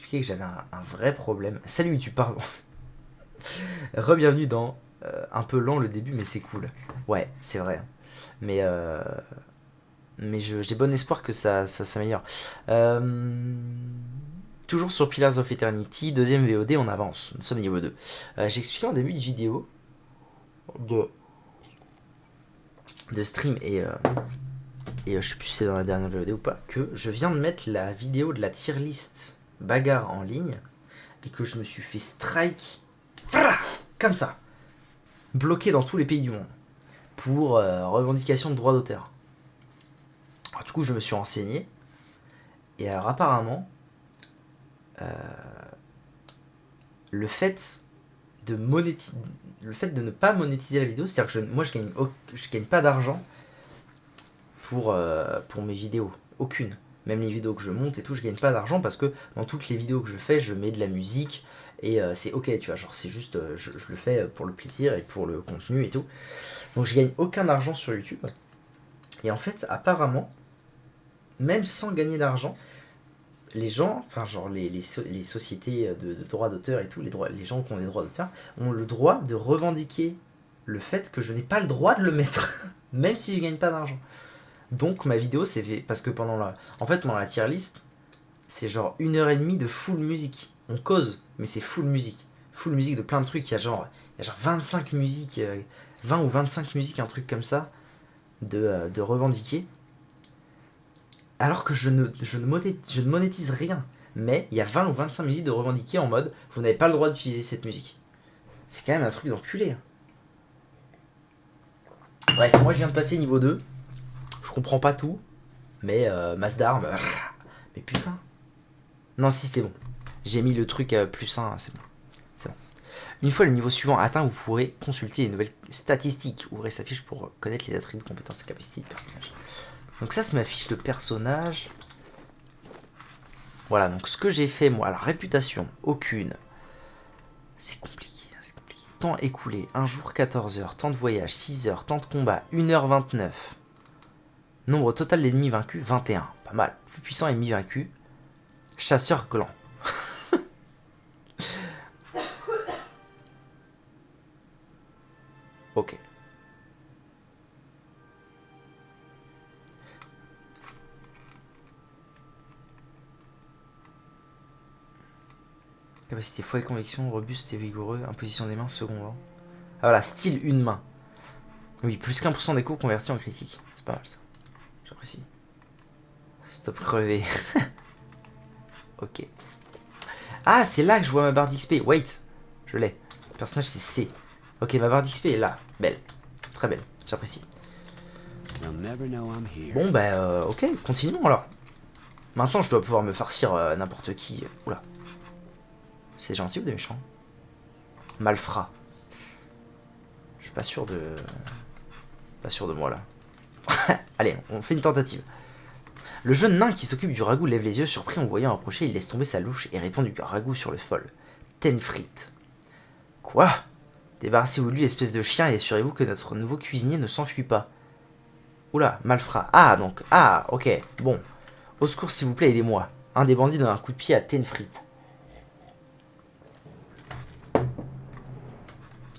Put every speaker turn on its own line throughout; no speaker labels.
expliqué que j'avais un vrai problème. Salut YouTube, pardon. Re-bienvenue dans un peu lent le début, mais c'est cool. Ouais, c'est vrai. Mais, euh, mais j'ai bon espoir que ça s'améliore. Toujours sur Pillars of Eternity, deuxième VOD, on avance. Nous sommes niveau 2. J'ai expliqué en début de vidéo de stream et je sais plus si c'est dans la dernière VOD ou pas, que je viens de mettre la vidéo de la tier list bagarre en ligne et que je me suis fait strike comme ça, bloqué dans tous les pays du monde pour revendication de droits d'auteur. Alors, du coup, je me suis renseigné et alors apparemment, le fait de ne pas monétiser la vidéo, c'est-à-dire que moi je gagne pas d'argent pour mes vidéos, aucune. Même les vidéos que je monte et tout, je gagne pas d'argent parce que dans toutes les vidéos que je fais, je mets de la musique et c'est ok, tu vois, genre c'est juste, je le fais pour le plaisir et pour le contenu et tout. Donc je gagne aucun argent sur YouTube. Et en fait, apparemment, même sans gagner d'argent, les gens, enfin genre les sociétés de droits d'auteur et tout, les gens qui ont des droits d'auteur, ont le droit de revendiquer le fait que je n'ai pas le droit de le mettre, même si je gagne pas d'argent. Donc ma vidéo c'est fait parce que pendant la tier list, c'est genre 1h30 de full musique. On cause, mais c'est full musique. Full musique de plein de trucs, il y a genre 25 musiques, 20 ou 25 musiques, un truc comme ça, de revendiquer. Alors que je ne monétise rien. Mais il y a 20 ou 25 musiques de revendiquer en mode vous n'avez pas le droit d'utiliser cette musique. C'est quand même un truc d'enculé. Bref, moi je viens de passer niveau 2. Je comprends pas tout. Mais Masdar, mais putain. Non, si c'est bon. J'ai mis le truc plus 1, c'est bon. C'est bon. Une fois le niveau suivant atteint, vous pourrez consulter les nouvelles statistiques. Ouvrez sa fiche pour connaître les attributs, compétences et capacités du personnage. Donc ça c'est ma fiche de personnage. Voilà, donc ce que j'ai fait moi, alors réputation, aucune. C'est compliqué, c'est compliqué. Temps écoulé, 1 jour 14 heures, temps de voyage 6 heures, temps de combat 1h29. Nombre total d'ennemis vaincus 21, pas mal. Plus puissant ennemi vaincu, chasseur gland. Ok. Capacité foi et conviction, robuste et vigoureux, imposition des mains, second vent. Ah voilà, style une main. Oui, plus qu'1% d'écho converti en critique. C'est pas mal ça. J'apprécie. Stop crevé. Ok. Ah, c'est là que je vois ma barre d'XP. Wait, je l'ai. Le personnage c'est C. Ok, ma barre d'XP est là. Belle. Très belle. J'apprécie. Bon, bah, ok, continuons alors. Maintenant, je dois pouvoir me farcir n'importe qui. Oula. C'est gentil ou des méchants? Malfrat. Je suis pas sûr de... Pas sûr de moi, là. Allez, on fait une tentative. Le jeune nain qui s'occupe du ragoût lève les yeux, surpris en voyant approcher, il laisse tomber sa louche et répond du ragoût sur le fol. Tenfrit. Quoi? Débarrassez-vous de lui, espèce de chien, et assurez-vous que notre nouveau cuisinier ne s'enfuit pas. Oula, malfrat. Ah, donc, ah, ok, bon. Au secours, s'il vous plaît, aidez-moi. Un des bandits donne un coup de pied à Tenfrit.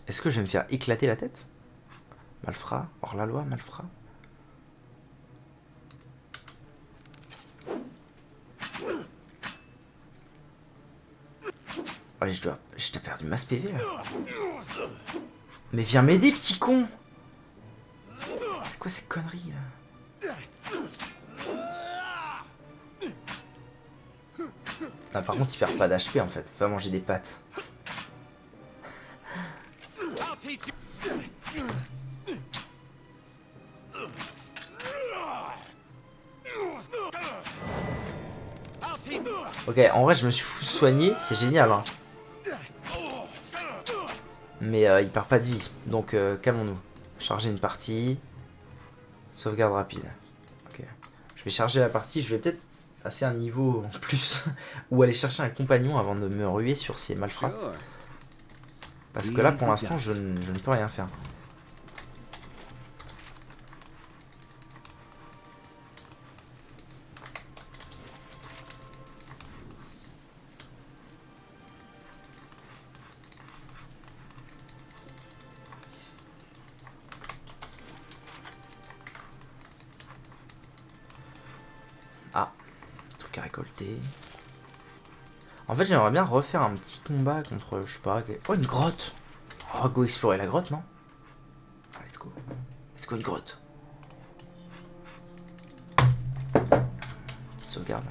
Est-ce que je vais me faire éclater la tête? Malfrat, hors la loi, malfrat. Oh, j'ai perdu masse PV là. Mais viens m'aider, petit con! C'est quoi ces conneries là? Ah, par contre, il perd pas d'HP en fait. Il va manger des pâtes. Ok, en vrai, je me suis soigné, c'est génial. Hein. Mais il perd pas de vie. Donc, calmons-nous. Charger une partie. Sauvegarde rapide. Ok. Je vais charger la partie. Je vais peut-être passer un niveau en plus. Ou aller chercher un compagnon avant de me ruer sur ces malfrats. Parce que là, pour l'instant, je ne peux rien faire. Truc à récolter. En fait, j'aimerais bien refaire un petit combat contre, je sais pas... Oh, une grotte. Oh, go explorer la grotte, non? Ah, let's go. Let's go, une grotte. Petite sauvegarde.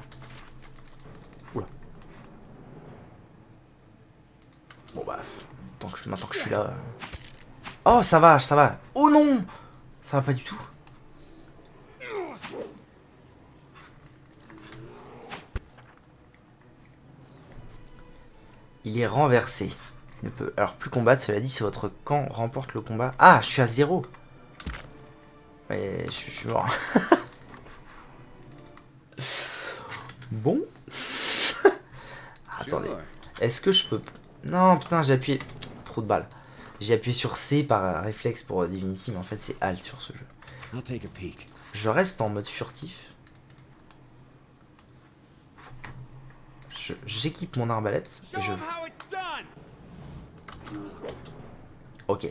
Oula. Bon bah, maintenant que je suis là... Oh, ça va, ça va. Oh non! Ça va pas du tout. Il est renversé. Il ne peut alors plus combattre, cela dit, si votre camp remporte le combat. Ah, je suis à 0. Mais je suis mort. Bon. Attendez. Est-ce que je peux... Non, putain, j'ai appuyé... Trop de balles. J'ai appuyé sur C par réflexe pour Divinity, mais en fait c'est Alt sur ce jeu. Je reste en mode furtif. J'équipe mon arbalète et je... Ok.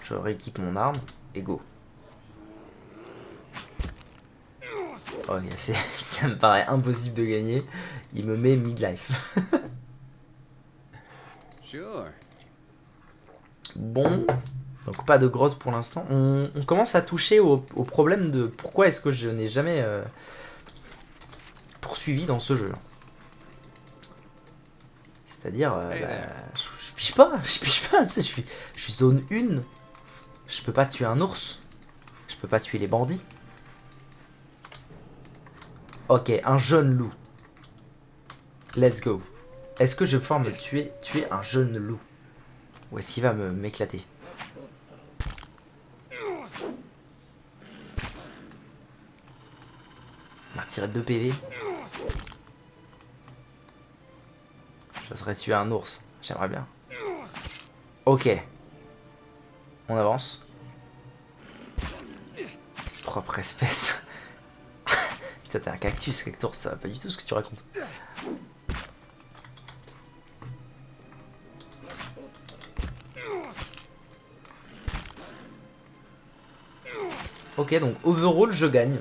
Je rééquipe mon arme et go. Ok, ça me paraît impossible de gagner. Il me met midlife. Bon. Donc pas de grotte pour l'instant. On commence à toucher au problème de pourquoi est-ce que je n'ai jamais poursuivi dans ce jeu. C'est-à-dire, je pige pas, je suis zone 1. Je peux pas tuer un ours. Je peux pas tuer les bandits. Ok, un jeune loup. Let's go. Est-ce que je vais pouvoir me tuer un jeune loup? Ou est-ce qu'il va m'éclater? Il m'a retiré 2 PV. J'oserais tuer un ours. J'aimerais bien. Ok. On avance. Propre espèce. Putain, t'es un cactus, cactus, ça va pas du tout ce que tu racontes. Ok, donc overall, je gagne.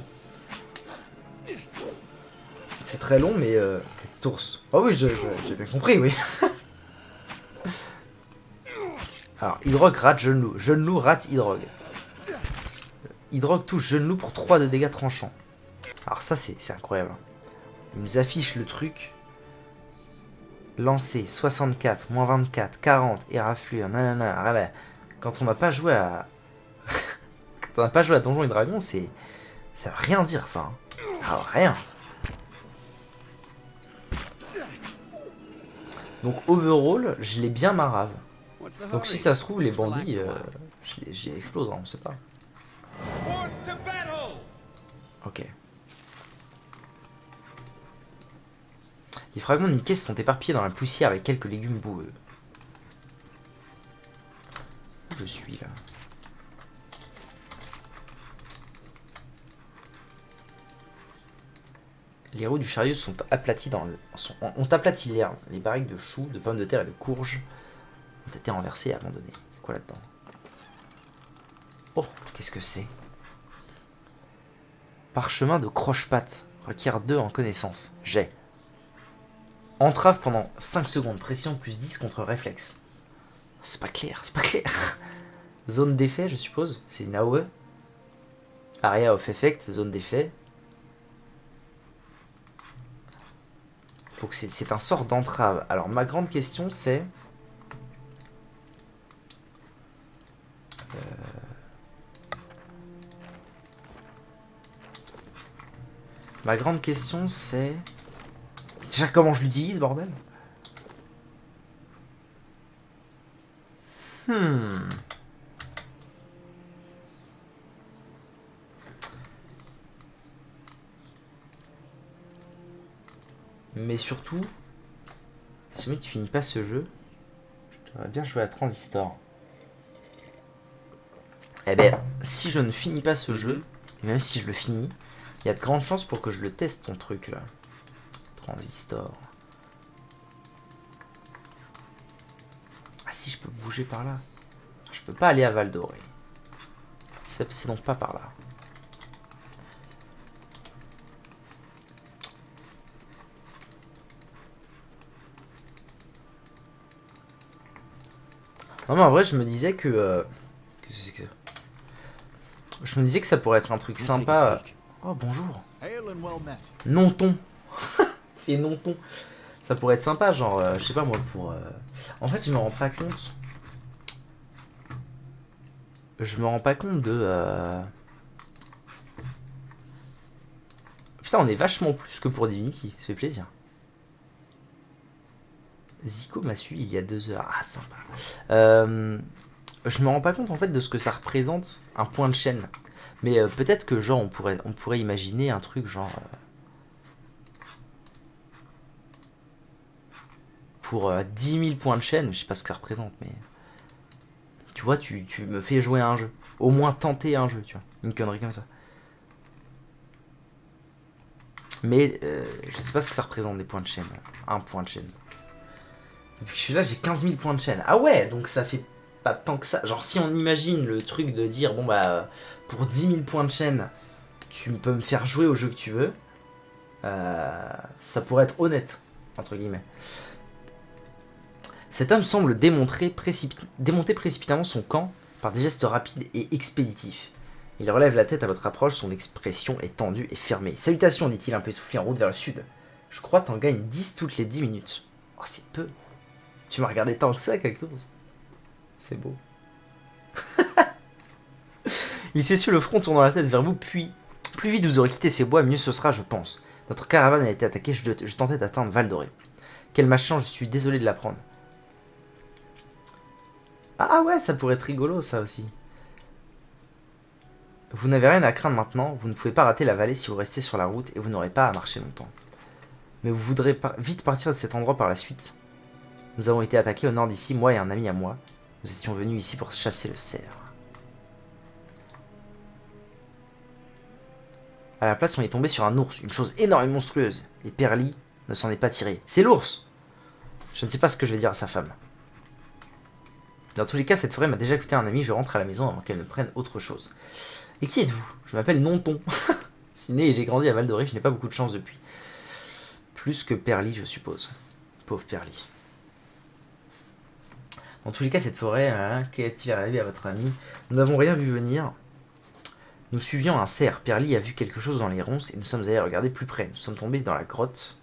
C'est très long, mais cactus. Oh oui, j'ai bien compris, oui. Alors, Hydrogue rate jeune loup. Jeune loup rate Hydrogue. Hydrogue touche jeune loup pour 3 de dégâts tranchants. Alors ça, c'est incroyable. Il nous affiche le truc. Lancer 64, moins 24, 40, éraflure, nanana. Quand on n'a pas joué à... Quand on n'a pas joué à Donjons et Dragons, c'est... Ça veut rien dire, ça. Alors, rien. Donc, overall, je l'ai bien marave. Donc, si ça se trouve, les bandits, je les explose, hein, on sait pas. Ok. Les fragments d'une caisse sont éparpillés dans la poussière avec quelques légumes boueux. Où je suis, là? Les roues du chariot sont aplaties ont aplati l'herbe. Les barriques de choux, de pommes de terre et de courges ont été renversées et abandonnées. Quoi là-dedans? Oh, qu'est-ce que c'est? Parchemin de croche-patte. Requiert 2 en connaissance. J'ai. Entrave pendant 5 secondes. Pression plus 10 contre réflexe. C'est pas clair, c'est pas clair. Zone d'effet, je suppose. C'est une AOE. Area of effect, zone d'effet. Donc c'est un sort d'entrave. Alors ma grande question c'est... Ma grande question c'est... Déjà comment je l'utilise, bordel? Mais surtout, si jamais tu finis pas ce jeu, je devrais bien jouer à Transistor. Eh ben, si je ne finis pas ce jeu, et même si je le finis, il y a de grandes chances pour que je le teste ton truc là. Transistor. Ah si, je peux bouger par là. Je peux pas aller à Val d'Oré. C'est donc pas par là. Non mais en vrai je me disais que... Qu'est-ce que c'est que ça? Je me disais que ça pourrait être un truc sympa. Oh bonjour. Non-ton. C'est non-ton. Ça pourrait être sympa, genre, je sais pas moi, pour... En fait, je me rends pas compte. Je me rends pas compte de... Putain, on est vachement plus que pour Divinity, ça fait plaisir. Zico m'a suivi il y a 2 heures. Ah, sympa. Je me rends pas compte, en fait, de ce que ça représente, un point de chaîne. Mais peut-être que, genre, on pourrait imaginer un truc, genre... pour 10 000 points de chaîne, je sais pas ce que ça représente, mais... Tu vois, tu me fais jouer à un jeu. Au moins tenter un jeu, tu vois. Une connerie comme ça. Mais je sais pas ce que ça représente des points de chaîne. Un point de chaîne. Depuis que je suis là, j'ai 15 000 points de chaîne. Ah ouais, donc ça fait pas tant que ça. Genre si on imagine le truc de dire, bon bah, pour 10 000 points de chaîne, tu peux me faire jouer au jeu que tu veux. Ça pourrait être honnête, entre guillemets. Cet homme semble démonter précipitamment son camp par des gestes rapides et expéditifs. Il relève la tête à votre approche, son expression est tendue et fermée. Salutations, dit-il un peu essoufflé en route vers le sud. Je crois t'en gagnes 10 toutes les 10 minutes. Oh, c'est peu. Tu m'as regardé tant que ça, Cactus. C'est beau. Il s'essuie le front, tournant la tête vers vous, puis... Plus vite vous aurez quitté ces bois, mieux ce sera, je pense. Notre caravane a été attaquée, je tentais d'atteindre Val d'Oré. Quel machin, je suis désolé de l'apprendre. Ah ouais, ça pourrait être rigolo, ça aussi. Vous n'avez rien à craindre maintenant, vous ne pouvez pas rater la vallée si vous restez sur la route et vous n'aurez pas à marcher longtemps. Mais vous voudrez vite partir de cet endroit par la suite. Nous avons été attaqués au nord d'ici, moi et un ami à moi. Nous étions venus ici pour chasser le cerf. À la place, on est tombé sur un ours, une chose énorme et monstrueuse. Et Perly ne s'en est pas tiré. C'est l'ours! Je ne sais pas ce que je vais dire à sa femme. Dans tous les cas, cette forêt m'a déjà coûté un ami, je rentre à la maison avant qu'elle ne prenne autre chose. Et qui êtes-vous? Je m'appelle Nonton. Je suis né et j'ai grandi à Val d'Oré, je n'ai pas beaucoup de chance depuis. Plus que Perly, je suppose. Pauvre Perly. Dans tous les cas, cette forêt, hein, qu'est-il arrivé à votre ami? Nous n'avons rien vu venir. Nous suivions un cerf. Perly a vu quelque chose dans les ronces et nous sommes allés regarder plus près. Nous sommes tombés dans la grotte.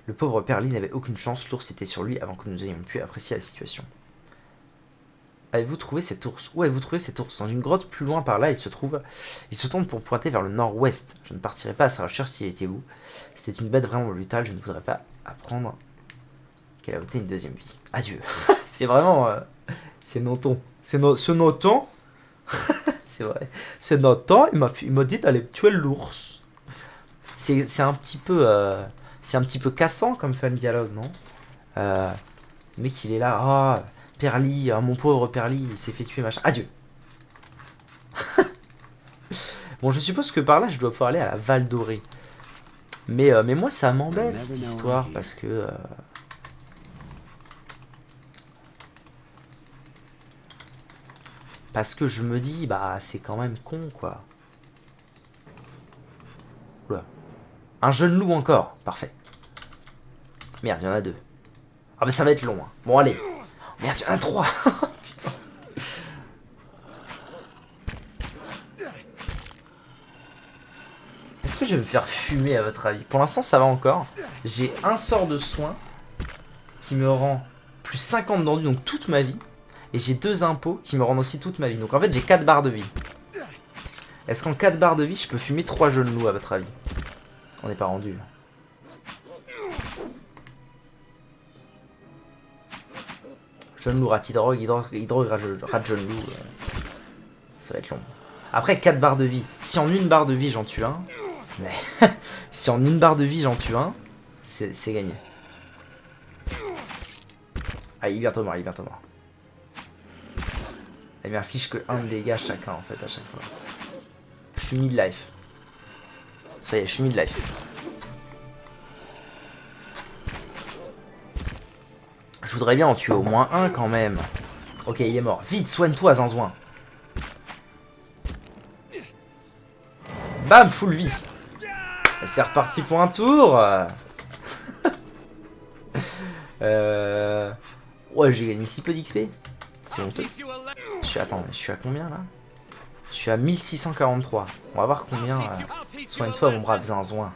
Le pauvre Perly n'avait aucune chance, l'ours était sur lui avant que nous ayons pu apprécier la situation. Avez-vous trouvé cet ours? Où avez-vous trouvé cet ours? Dans une grotte plus loin par là, il se trouve. Il se tourne pour pointer vers le nord-ouest. Je ne partirai pas à sa recherche s'il était où. C'était une bête vraiment brutale, je ne voudrais pas apprendre qu'elle a ôté une deuxième vie. Adieu. C'est vraiment... c'est Noton. Ce Noton. C'est vrai. C'est Noton, il m'a dit d'aller tuer l'ours. C'est un petit peu... c'est un petit peu cassant comme fin de dialogue, non? Le mec, il est là... Ah, Perly, mon pauvre Perly, il s'est fait tuer, machin. Adieu. Bon, je suppose que par là, je dois pouvoir aller à la Val d'Oré. Mais moi, ça m'embête, cette histoire, parce que... Parce que je me dis, bah, c'est quand même con, quoi. Oula. Un jeune loup encore. Parfait. Merde, il y en a 2. Ah bah ça va être long. Hein. Bon, allez. Merde, il y en a 3. Putain. Est-ce que je vais me faire fumer à votre avis? Pour l'instant, ça va encore. J'ai un sort de soin qui me rend plus 50 d'enduit, donc toute ma vie. Et j'ai 2 impôts qui me rendent aussi toute ma vie. Donc en fait, j'ai 4 barres de vie. Est-ce qu'en 4 barres de vie, je peux fumer 3 jeunes loups à votre avis? On n'est pas rendu. Jeune loup, ratidrogue, hydrogue, rat jeune loup. Ça va être long. Après, 4 barres de vie. Si en une barre de vie, j'en tue un. Mais si en une barre de vie, j'en tue un, c'est gagné. Ah, il est bientôt mort, il est bientôt mort. Elle m'affiche que 1 de dégâts chacun, en fait, à chaque fois. Je suis mid-life. Ça y est, je suis mid-life. Je voudrais bien en tuer au moins un quand même. Ok, il est mort. Vite, soigne-toi, Zinzouin. Bam, full vie. C'est reparti pour un tour. Ouais, j'ai gagné si peu d'XP. C'est honteux. Attends, je suis à combien là? Je suis à 1643. On va voir combien. Soigne-toi, mon brave zinzouin.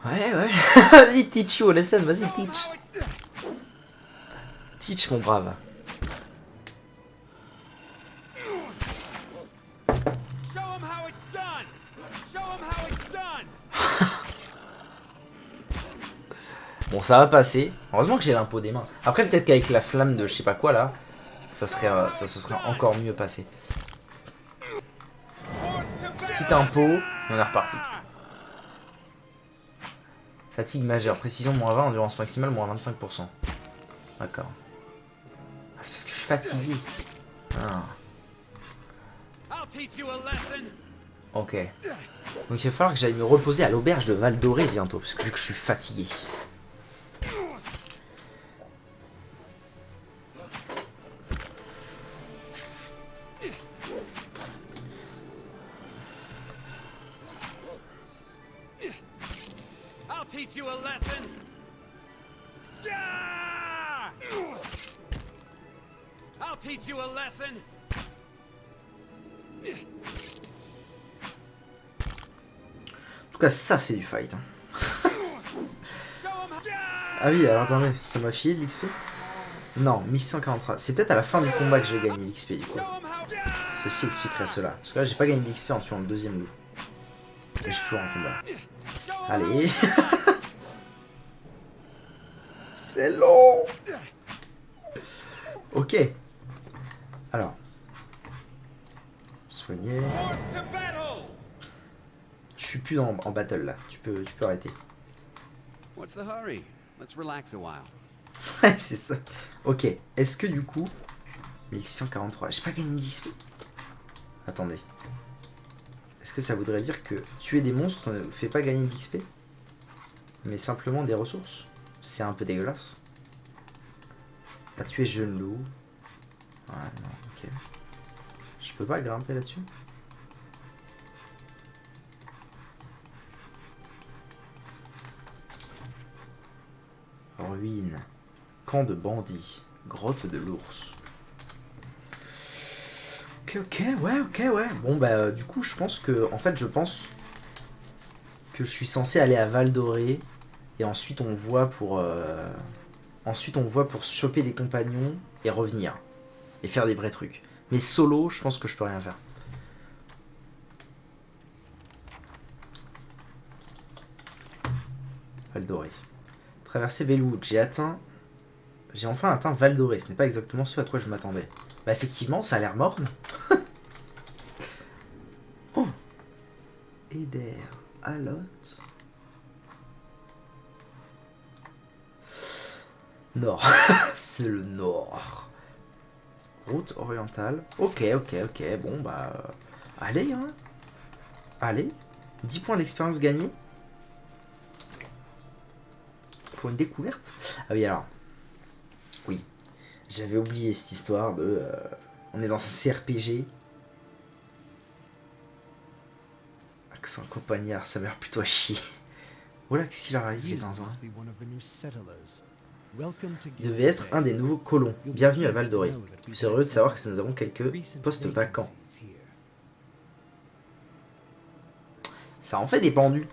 Ouais, ouais. Vas-y, teach you a lesson. Vas-y, teach. Teach, mon brave. Bon, ça va passer. Heureusement que j'ai l'impôt des mains. Après, peut-être qu'avec la flamme de je sais pas quoi là, ça se serait encore mieux passé. Petit impôt, et on est reparti. Fatigue majeure, précision moins 20, endurance maximale moins 25%. D'accord. Ah, c'est parce que je suis fatigué. Ah. Ok. Donc il va falloir que j'aille me reposer à l'auberge de Val d'Oré bientôt, parce que vu que je suis fatigué. Teach you a lesson. I'll teach you a lesson. En tout cas, ça c'est du fight. Hein. Ah oui, alors attendez, ça m'a filé de l'XP? Non, 1143. C'est peut-être à la fin du combat que je vais gagner l'XP du coup. Ceci expliquerait cela. Parce que là, j'ai pas gagné d'XP en tuant le deuxième loup. Et je suis toujours en combat. Allez. C'est long. Ok. Alors. Soigner. Je suis plus en battle là. Tu peux arrêter.
What's the hurry? Let's relax a while.
Ouais, c'est ça. Ok. Est-ce que du coup... 1643. J'ai pas gagné d'XP. Attendez. Est-ce que ça voudrait dire que tuer des monstres ne fait pas gagner d'XP? Mais simplement des ressources? C'est un peu dégueulasse. À tuer jeune loup. Ouais, non, ok. Je peux pas grimper là-dessus? Ruine. Camp de bandits. Grotte de l'ours. Ok, ouais. Bon, bah, du coup, je pense que je suis censé aller à Val d'Oré. Et ensuite, on voit pour choper des compagnons et revenir. Et faire des vrais trucs. Mais solo, je pense que je peux rien faire. Val d'Oré. Traverser Velwood. J'ai enfin atteint Val d'Oré. Ce n'est pas exactement ce à quoi je m'attendais. Bah effectivement, ça a l'air morne. Oh. Eder. Alot. Nord. C'est le nord. Route orientale. Ok. Bon, bah... allez, hein. Allez. 10 points d'expérience gagnés. Pour une découverte. Ah oui, alors. Oui. J'avais oublié cette histoire de... on est dans un CRPG. Accent campagnard, ça m'a l'air plutôt à chier. Voilà qu'est-ce qu'il leur arrive, les zinzins. Il devait être un des nouveaux colons. Bienvenue à Val d'Oré. Je suis heureux de savoir que nous avons quelques postes vacants. Ça en fait des pendus.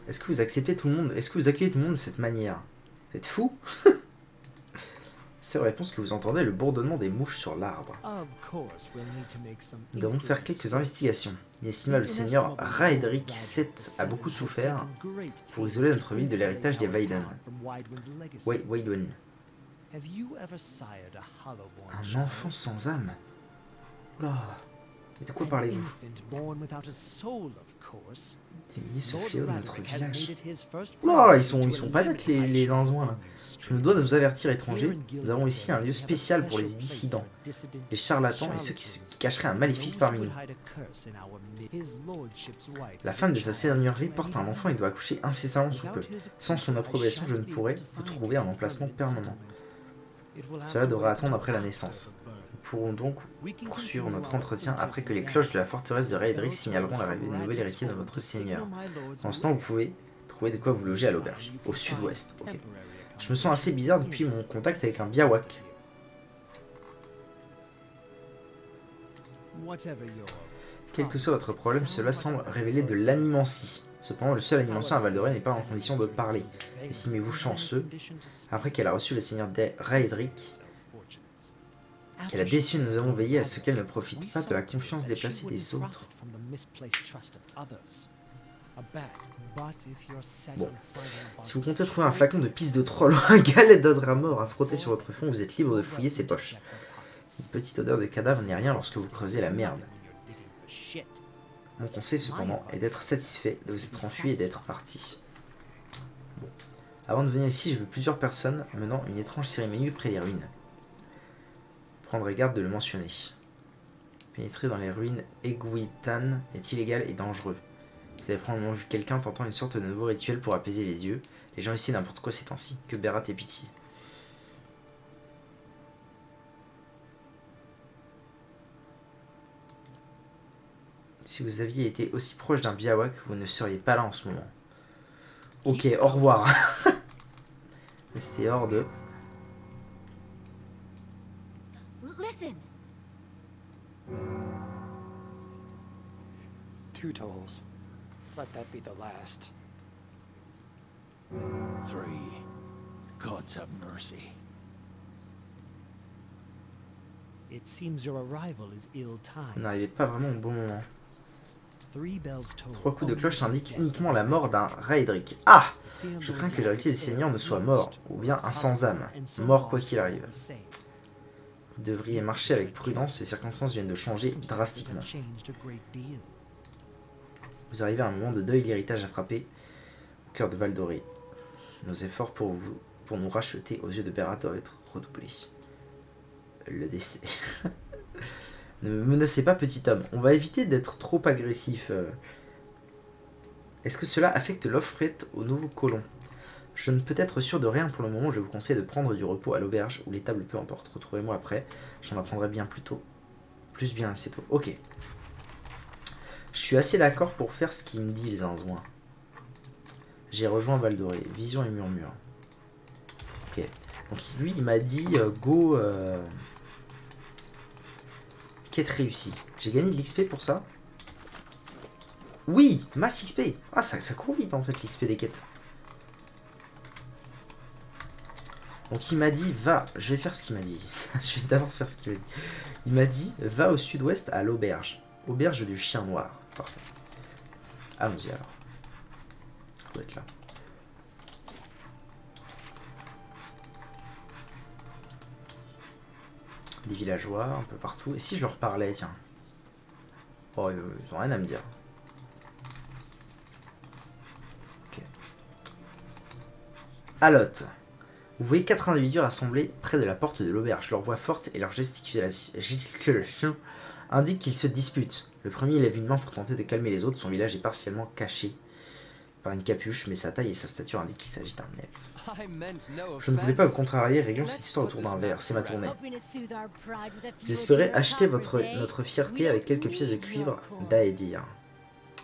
Est-ce que vous acceptez tout le monde? Est-ce que vous accueillez tout le monde de cette manière? Vous êtes fou? C'est la réponse que vous entendez, le bourdonnement des mouches sur l'arbre. Nous devons faire quelques investigations. L'estimable seigneur Raedric VII a beaucoup souffert pour isoler notre ville de l'héritage des Waidwen. Un enfant sans âme? Oula. Mais de quoi parlez-vous? Diminuer ce fléau de notre village. Oula, ils sont pas nets les zinzouins là. Je me dois de vous avertir, étrangers, nous avons ici un lieu spécial pour les dissidents, les charlatans et ceux qui cacheraient un maléfice parmi nous. La femme de sa seigneurie porte un enfant et doit accoucher incessamment sous peu. Sans son approbation, je ne pourrais vous trouver un emplacement permanent. Cela devra attendre après la naissance. Nous pourrons donc poursuivre notre entretien après que les cloches de la forteresse de Raedric signaleront l'arrivée du nouvel héritier de votre seigneur. En ce temps, vous pouvez trouver de quoi vous loger à l'auberge, au sud-ouest. Okay. Je me sens assez bizarre depuis mon contact avec un biawak. Quel que soit votre problème, cela semble révéler de l'animancie. Cependant, le seul animancien à Val-d'Orée n'est pas en condition de parler. Estimez-vous chanceux, après qu'elle a reçu le seigneur Raedric, qu'elle a déçu, nous avons veillé à ce qu'elle ne profite pas de la confiance déplacée des autres. Bon, si vous comptez trouver un flacon de pisse de troll ou un galet d'adra mort à frotter sur votre front, vous êtes libre de fouiller ses poches. Une petite odeur de cadavre n'est rien lorsque vous creusez la merde. Mon conseil cependant est d'être satisfait de vous être enfui et d'être parti. Bon. Avant de venir ici, j'ai vu plusieurs personnes menant une étrange cérémonie près des ruines. Prendrez garde de le mentionner. Pénétrer dans les ruines Eguitan est illégal et dangereux. Vous avez probablement vu quelqu'un tentant une sorte de nouveau rituel pour apaiser les yeux. Les gens ici n'importe quoi ces temps-ci. Que Berat ait pitié. Si vous aviez été aussi proche d'un biawak, vous ne seriez pas là en ce moment. Ok, au revoir. Restez hors de...
Listen.
Two tolls. Let that be the last.
3. Gods have mercy.
It seems your arrival is
Vous
ill-timed.
n'arrivez pas vraiment au bon moment. 3 coups de cloche indiquent uniquement la mort d'un Raedric. Ah! Je crains que l'héritier du Seigneur ne soit mort, ou bien un sans-âme, mort quoi qu'il arrive. Vous devriez marcher avec prudence, ces circonstances viennent de changer drastiquement. Vous arrivez à un moment de deuil, l'héritage a frappé au cœur de Val-d'Orée. Nos efforts pour nous racheter aux yeux de Berat doivent être redoublés. Le décès. Ne me menacez pas, petit homme. On va éviter d'être trop agressif. Est-ce que cela affecte l'offre faite aux nouveaux colons? Je ne peux être sûr de rien pour le moment. Je vous conseille de prendre du repos à l'auberge ou l'étable, peu importe. Retrouvez-moi après. J'en apprendrai bien plus tôt. Plus bien assez tôt. Ok. Je suis assez d'accord pour faire ce qu'il me dit, les zinzouins. J'ai rejoint Val-d'Orée. Vision et murmure. Ok. Donc lui, il m'a dit go... Quête réussie. J'ai gagné de l'XP pour ça? Oui, masse XP. Ah, ça court vite en fait l'XP des quêtes. Donc il m'a dit, va, je vais faire ce qu'il m'a dit. Je vais d'abord faire ce qu'il m'a dit. Il m'a dit, va au sud-ouest à l'auberge. Auberge du chien noir. Parfait. Allons-y alors. Ça doit être là. Des villageois un peu partout. Et si je leur parlais, tiens. Oh, ils ont rien à me dire. Ok. Alotte. Vous voyez 4 individus rassemblés près de la porte de l'auberge. Leur voix forte et leur gesticulation indiquent qu'ils se disputent. Le premier lève une main pour tenter de calmer les autres. Son village est partiellement caché par une capuche, mais sa taille et sa stature indiquent qu'il s'agit d'un elfe. Je ne voulais pas vous contrarier, réglons cette histoire autour d'un verre, c'est ma tournée. J'espérais acheter notre fierté avec quelques pièces de cuivre d'Aedir.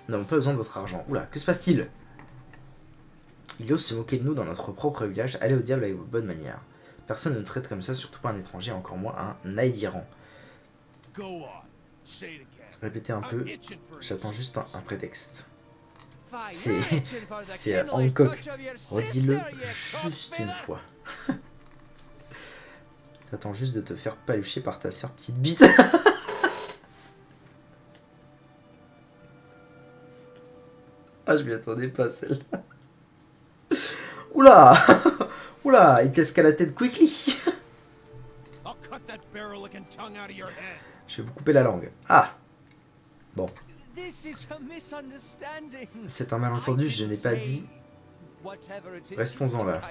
Nous n'avons pas besoin de votre argent. Oula, que se passe-t-il? Il ose se moquer de nous dans notre propre village, allez au diable avec vos bonnes manières. Personne ne nous traite comme ça, surtout pas un étranger, encore moins un Aediran. Répétez un peu, j'attends juste un prétexte. C'est Hancock. Redis-le juste une fois. T'attends juste de te faire palucher par ta soeur petite bite. Ah, je m'y attendais pas à celle-là. Oula. Oula, il t'escaladait quickly. Je vais vous couper la langue. Ah. Bon.
This is a misunderstanding.
C'est un malentendu, je n'ai pas dit. Restons-en là.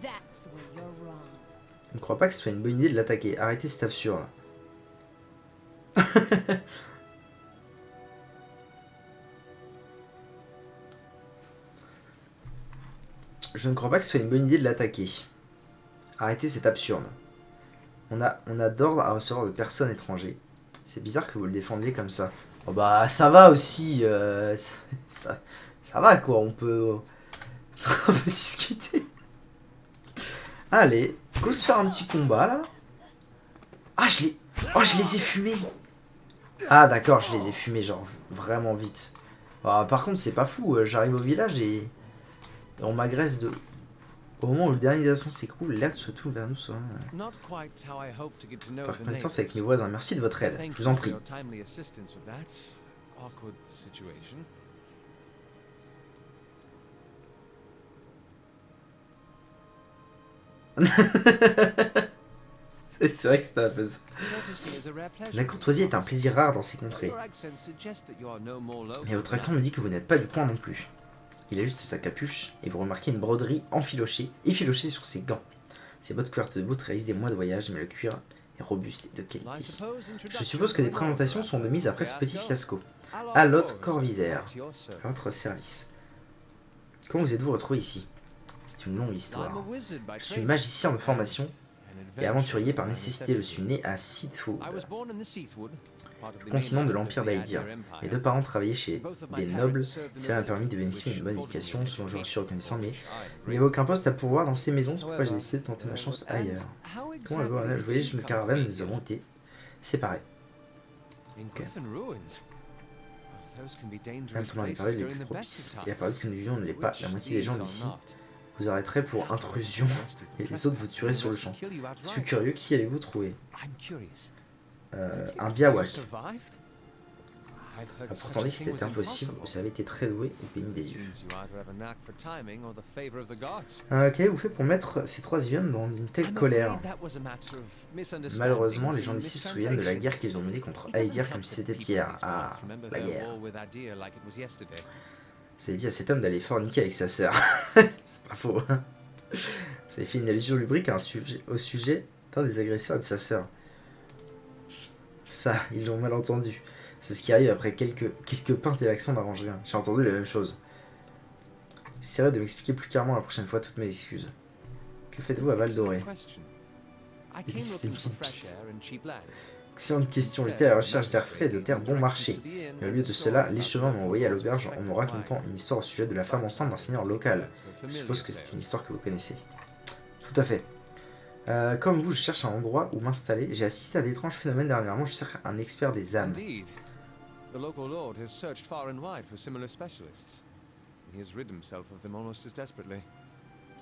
That's where you're wrong.
Je ne crois pas que ce soit une bonne idée de l'attaquer. Arrêtez, c'est absurde. Je ne crois pas que ce soit une bonne idée de l'attaquer. Arrêtez, c'est absurde. On a d'ordre à recevoir de personnes étrangères. C'est bizarre que vous le défendiez comme ça. Oh bah ça va aussi. Ça va quoi, on peut discuter. Allez, go se faire un petit combat là. Ah je les ai fumés. Ah d'accord, je les ai fumés genre vraiment vite. Ah, par contre c'est pas fou, j'arrive au village et on m'agresse de... Au moment où le dernier assaut s'écroule, l'herbe se tourne vers nous. Par connaissance avec mes voisins, merci de votre aide, je vous en prie. C'est vrai que c'était un peu ça. La courtoisie est un plaisir rare dans ces contrées. Mais votre accent me dit que vous n'êtes pas du coin non plus. Il ajuste sa capuche et vous remarquez une broderie effilochée sur ses gants. Ses bottes couvertes de bottes réalisent des mois de voyage, mais le cuir est robuste et de qualité. Je suppose que des présentations sont de mise après ce petit fiasco. Aloth Corvisère, à votre service. Comment vous êtes-vous retrouvé ici? C'est une longue histoire. Je suis magicien de formation et aventurier par nécessité. Je suis né à Seathwood, continent de l'Empire d'Aedir. Mes deux parents travaillaient chez des nobles, cela m'a permis de bénéficier d'une bonne éducation, ce dont je suis reconnaissant, mais il n'y avait aucun poste à pourvoir dans ces maisons, c'est pourquoi j'ai décidé de tenter ma chance ailleurs. Comment le voyage de caravane, nous avons été séparés. Okay. Même pendant les périodes les plus propices, et la période que nous vivions ne l'est pas, la moitié des gens d'ici vous arrêterez pour intrusion et les autres vous tueraient sur le champ. Je suis curieux, qui avez-vous trouvé? Un biawak. A pourtant dit que c'était impossible, vous avez été très doué et béni des yeux. Qu'avez-vous fait pour mettre ces trois Iviennes dans une telle colère? Malheureusement, les gens d'ici se souviennent de la guerre qu'ils ont menée contre Aedir comme si c'était hier. Ah, la guerre. Vous avez dit à cet homme d'aller forniquer avec sa sœur. C'est pas faux. Vous avez fait une allusion lubrique au sujet d'un des agresseurs et de sa sœur. Ça, ils l'ont mal entendu. C'est ce qui arrive après quelques pintes et l'accent n'arrange rien. J'ai entendu la même chose. J'essaierai de m'expliquer plus clairement la prochaine fois, toutes mes excuses. Que faites-vous à Val d'Oré? Il dit c'était une petite piste. Excellente question. J'étais à la recherche d'air frais et de terre bon marché. Mais au lieu de cela, les chevins m'ont envoyé à l'auberge en me racontant une histoire au sujet de la femme enceinte d'un seigneur local. Je suppose que c'est une histoire que vous connaissez. Tout à fait. Comme vous, je cherche un endroit où m'installer. J'ai assisté à d'étranges phénomènes dernièrement. Je cherche un expert des âmes.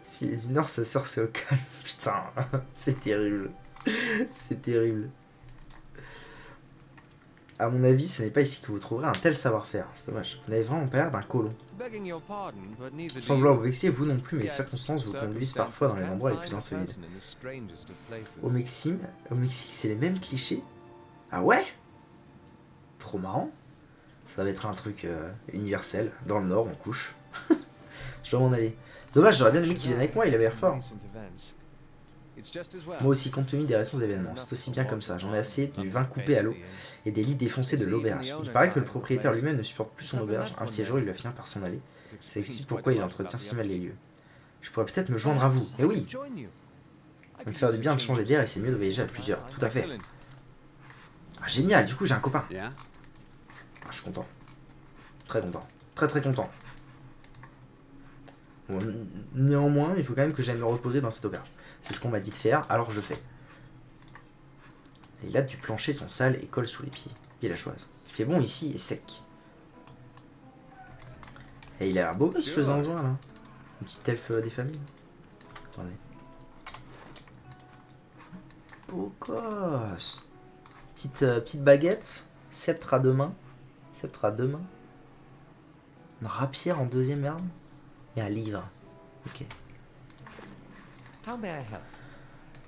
Si les ignore, sa sœur c'est au calme. Putain, c'est terrible. C'est terrible. À mon avis, ce n'est pas ici que vous trouverez un tel savoir-faire. C'est dommage. Vous n'avez vraiment pas l'air d'un colon. Sans vouloir vous vexer, vous non plus, mais les circonstances vous conduisent parfois dans les endroits les plus insolites. Au Mexique, c'est les mêmes clichés? Ah ouais? Trop marrant. Ça va être un truc universel. Dans le Nord, on couche. Je dois m'en aller. Dommage, j'aurais bien aimé qu'il vienne avec moi, il avait l'air fort. Moi aussi, compte tenu des récents événements, c'est aussi bien comme ça. J'en ai assez du vin coupé à l'eau et des lits défoncés de l'auberge. Il paraît que le propriétaire lui-même ne supporte plus son auberge. Un de ces jours, il va finir par s'en aller. Ça explique pourquoi il entretient si mal les lieux. Je pourrais peut-être me joindre à vous. Eh oui! Ça va me faire du bien de changer d'air et c'est mieux de voyager à plusieurs. Tout à fait. Ah, génial, du coup, j'ai un copain. Ah, je suis content. Très content. Très très content. Bon, néanmoins, il faut quand même que j'aille me reposer dans cette auberge. C'est ce qu'on m'a dit de faire, alors je fais. Les lattes du plancher sont sales et collent sous les pieds. Villageoise. Il fait bon ici et sec. Et il a l'air beau ce zinzouin là. Une petite elfe des familles. Attendez. Beau gosse. Petite baguette. Sceptre à deux mains. Sceptre à deux mains. Une rapière en deuxième arme. Et un livre. Ok.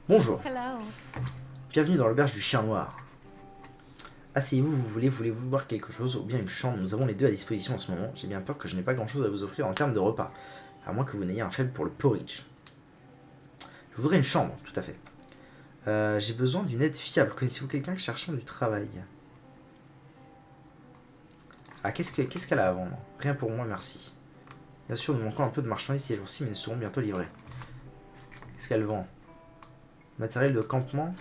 Bonjour.
Hello.
Bienvenue dans l'auberge du chien noir. Asseyez-vous, voulez-vous boire quelque chose ou bien une chambre? Nous avons les deux à disposition en ce moment. J'ai bien peur que je n'ai pas grand-chose à vous offrir en termes de repas. À moins que vous n'ayez un faible pour le porridge. Je voudrais une chambre, tout à fait. J'ai besoin d'une aide fiable. Connaissez-vous quelqu'un cherchant du travail? Ah, qu'est-ce qu'elle a à vendre? Rien pour moi, merci. Bien sûr, nous manquons un peu de marchandises ces jours-ci, mais nous serons bientôt livrés. Qu'est-ce qu'elle vend? Matériel de campement.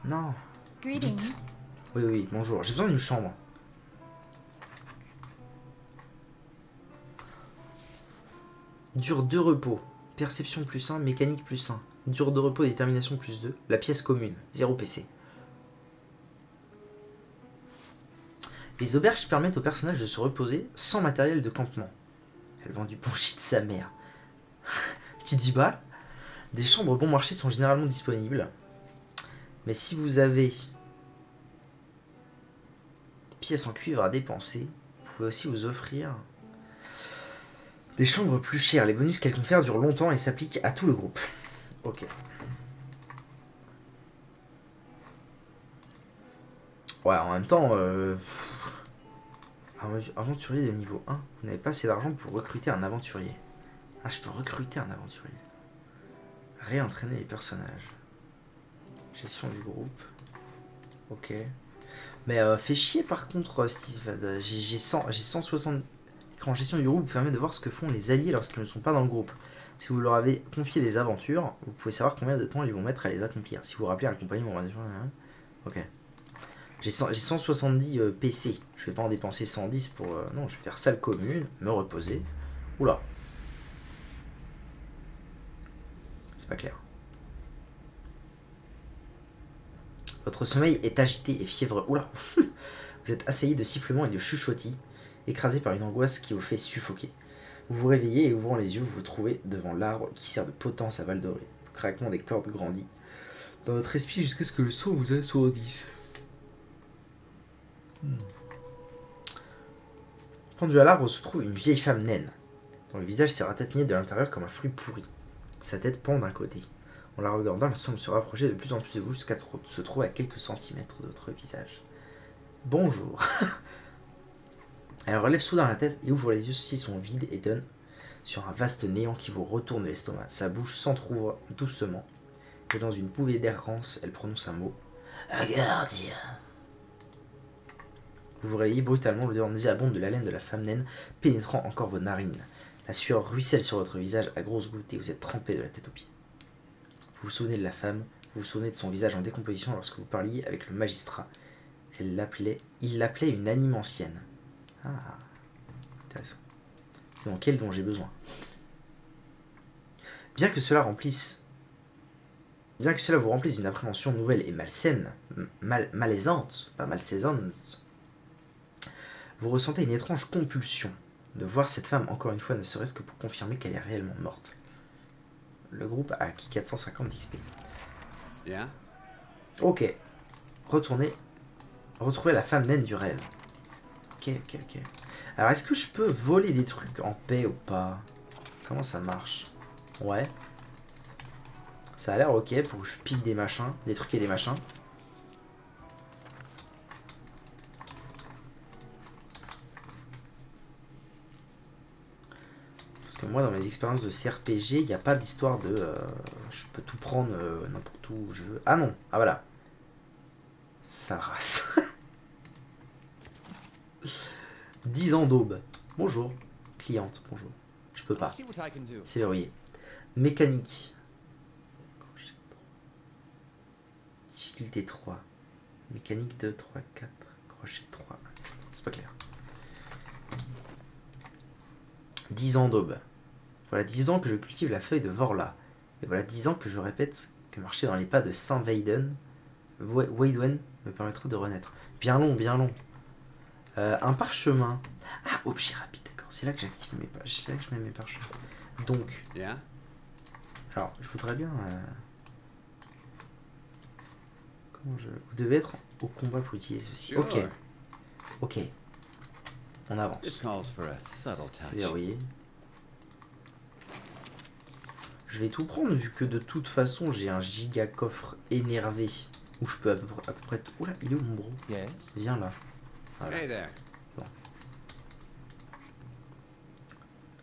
Non.
Greetings.
Vite. Oui, bonjour. J'ai besoin d'une chambre. Dur de repos. Perception +1, mécanique +1. Dur de repos et détermination +2. La pièce commune. 0 PC. Les auberges permettent aux personnages de se reposer sans matériel de campement. Elle vend du bon shit de sa mère. Petit 10 balles. Des chambres bon marché sont généralement disponibles. Mais si vous avez des pièces en cuivre à dépenser, vous pouvez aussi vous offrir des chambres plus chères. Les bonus qu'elle confère durent longtemps et s'appliquent à tout le groupe. Ok. Ouais, en même temps, aventurier de niveau 1. Vous n'avez pas assez d'argent pour recruter un aventurier. Ah, je peux recruter un aventurier. Réentraîner les personnages. Gestion du groupe. Ok. Mais fait chier par contre, Steve. J'ai 160... En gestion du groupe vous permet de voir ce que font les alliés lorsqu'ils ne sont pas dans le groupe. Si vous leur avez confié des aventures, vous pouvez savoir combien de temps ils vont mettre à les accomplir. Si vous vous rappelez un compagnon, ok. J'ai 170 PC. Je vais pas en dépenser 110 pour... non, je vais faire salle commune, me reposer. Oula. C'est pas clair. Votre sommeil est agité et fiévreux. Oula. Vous êtes assailli de sifflements et de chuchotis, écrasé par une angoisse qui vous fait suffoquer. Vous vous réveillez et ouvrant les yeux, vous vous trouvez devant l'arbre qui sert de potence à Val d'Oré. Le craquement des cordes grandit dans votre esprit jusqu'à ce que le son vous assourdisse. Pendue à l'arbre se trouve une vieille femme naine, dont le visage s'est ratatinier de l'intérieur comme un fruit pourri. Sa tête pend d'un côté. En la regardant, elle semble se rapprocher de plus en plus de vous jusqu'à se trouver à quelques centimètres de votre visage. Bonjour. Elle relève soudain la tête et ouvre les yeux, ceux-ci sont vides et donne sur un vaste néant qui vous retourne l'estomac. Sa bouche s'entrouvre doucement et dans une bouffée d'air rance, elle prononce un mot. Gardien. Vous vous réveillez brutalement, l'odeur nauséabonde de la laine de la femme naine pénétrant encore vos narines. La sueur ruisselle sur votre visage à grosses gouttes et vous êtes trempé de la tête aux pieds. Vous vous souvenez de la femme, vous vous souvenez de son visage en décomposition lorsque vous parliez avec le magistrat. Il l'appelait une anime ancienne. Ah, intéressant. C'est donc elle dont j'ai besoin. Bien que cela vous remplisse d'une appréhension nouvelle et malsaine, malaisante, pas malsaisante, vous ressentez une étrange compulsion de voir cette femme encore une fois, ne serait-ce que pour confirmer qu'elle est réellement morte. Le groupe a acquis 450 d'XP.
Yeah?
Ok. Retrouver la femme naine du rêve. Ok. Alors, est-ce que je peux voler des trucs en paix ou pas? Comment ça marche? Ouais. Ça a l'air ok pour que je pique des machins, des trucs et des machins. Parce que moi, dans mes expériences de CRPG, il n'y a pas d'histoire de... je peux tout prendre n'importe où je veux. Ah non, ah voilà. Sale race. 10 ans d'aube. Bonjour. Cliente, bonjour. Je peux pas. C'est verrouillé. Mécanique. Difficulté 3. Mécanique 2, 3, 4. Crochet 3. C'est pas clair. 10 ans d'aube. Voilà 10 ans que je cultive la feuille de Vorla. Et voilà 10 ans que je répète que marcher dans les pas de Saint Weiden me permettra de renaître. Bien long, bien long. Un parchemin. Ah, objet rapide, d'accord. C'est là que j'active mes pages. C'est là que je mets mes parchemins. Donc.
Yeah?
Alors, je voudrais bien. Comment je. Vous devez être au combat pour utiliser ceci.
Sure.
Ok. On avance.
This calls for a subtle
C'est
touch.
verrouillé. Je vais tout prendre vu que de toute façon j'ai un giga coffre énervé où je peux à peu près tout. Oula, il est où mon bro?
Yes.
Viens là. Voilà.
Hey there.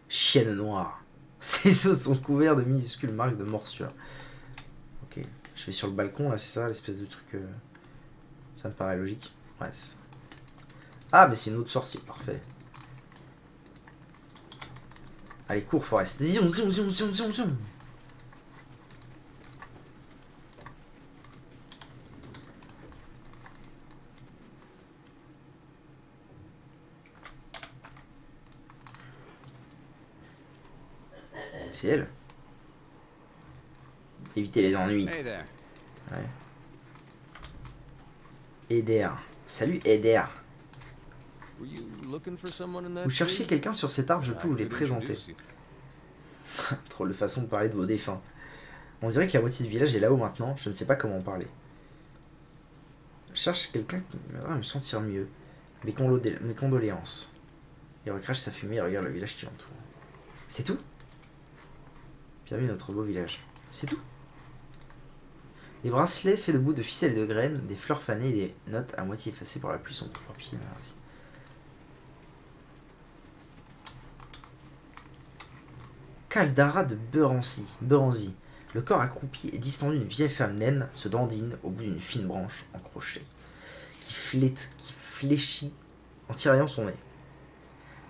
Chienne noire. Ses os sont couverts de minuscules marques de morsure. Ok, je vais sur le balcon là, c'est ça, l'espèce de truc. Ça me paraît logique. Ouais, c'est ça. Ah, mais c'est une autre sortie, parfait. Allez, cours, Forest. Zion, zion, zion, zion, zion, zion. C'est elle. Éviter les ennuis.
Hey there.
Ouais. Eder. Salut Eder.
Were you looking for someone in that
Vous cherchiez
tree?
quelqu'un sur cet arbre, je
I
peux vous les
could
présenter.
introduce you.
Trop de façon de parler de vos défunts. On dirait que la moitié du village est là-haut maintenant, je ne sais pas comment en parler. Je cherche quelqu'un qui m'aidera à me sentir mieux. Mes condoléances. Il recrache sa fumée et regarde le village qui l'entoure. C'est tout? Bienvenue à notre beau village. C'est tout? Des bracelets faits de bouts de ficelle et de graines, des fleurs fanées et des notes à moitié effacées par la pluie sont éparpillées. Caldara de Berancy. Le corps accroupi et distendu d'une vieille femme naine se dandine au bout d'une fine branche en crochet, qui fléchit en tiraillant son nez.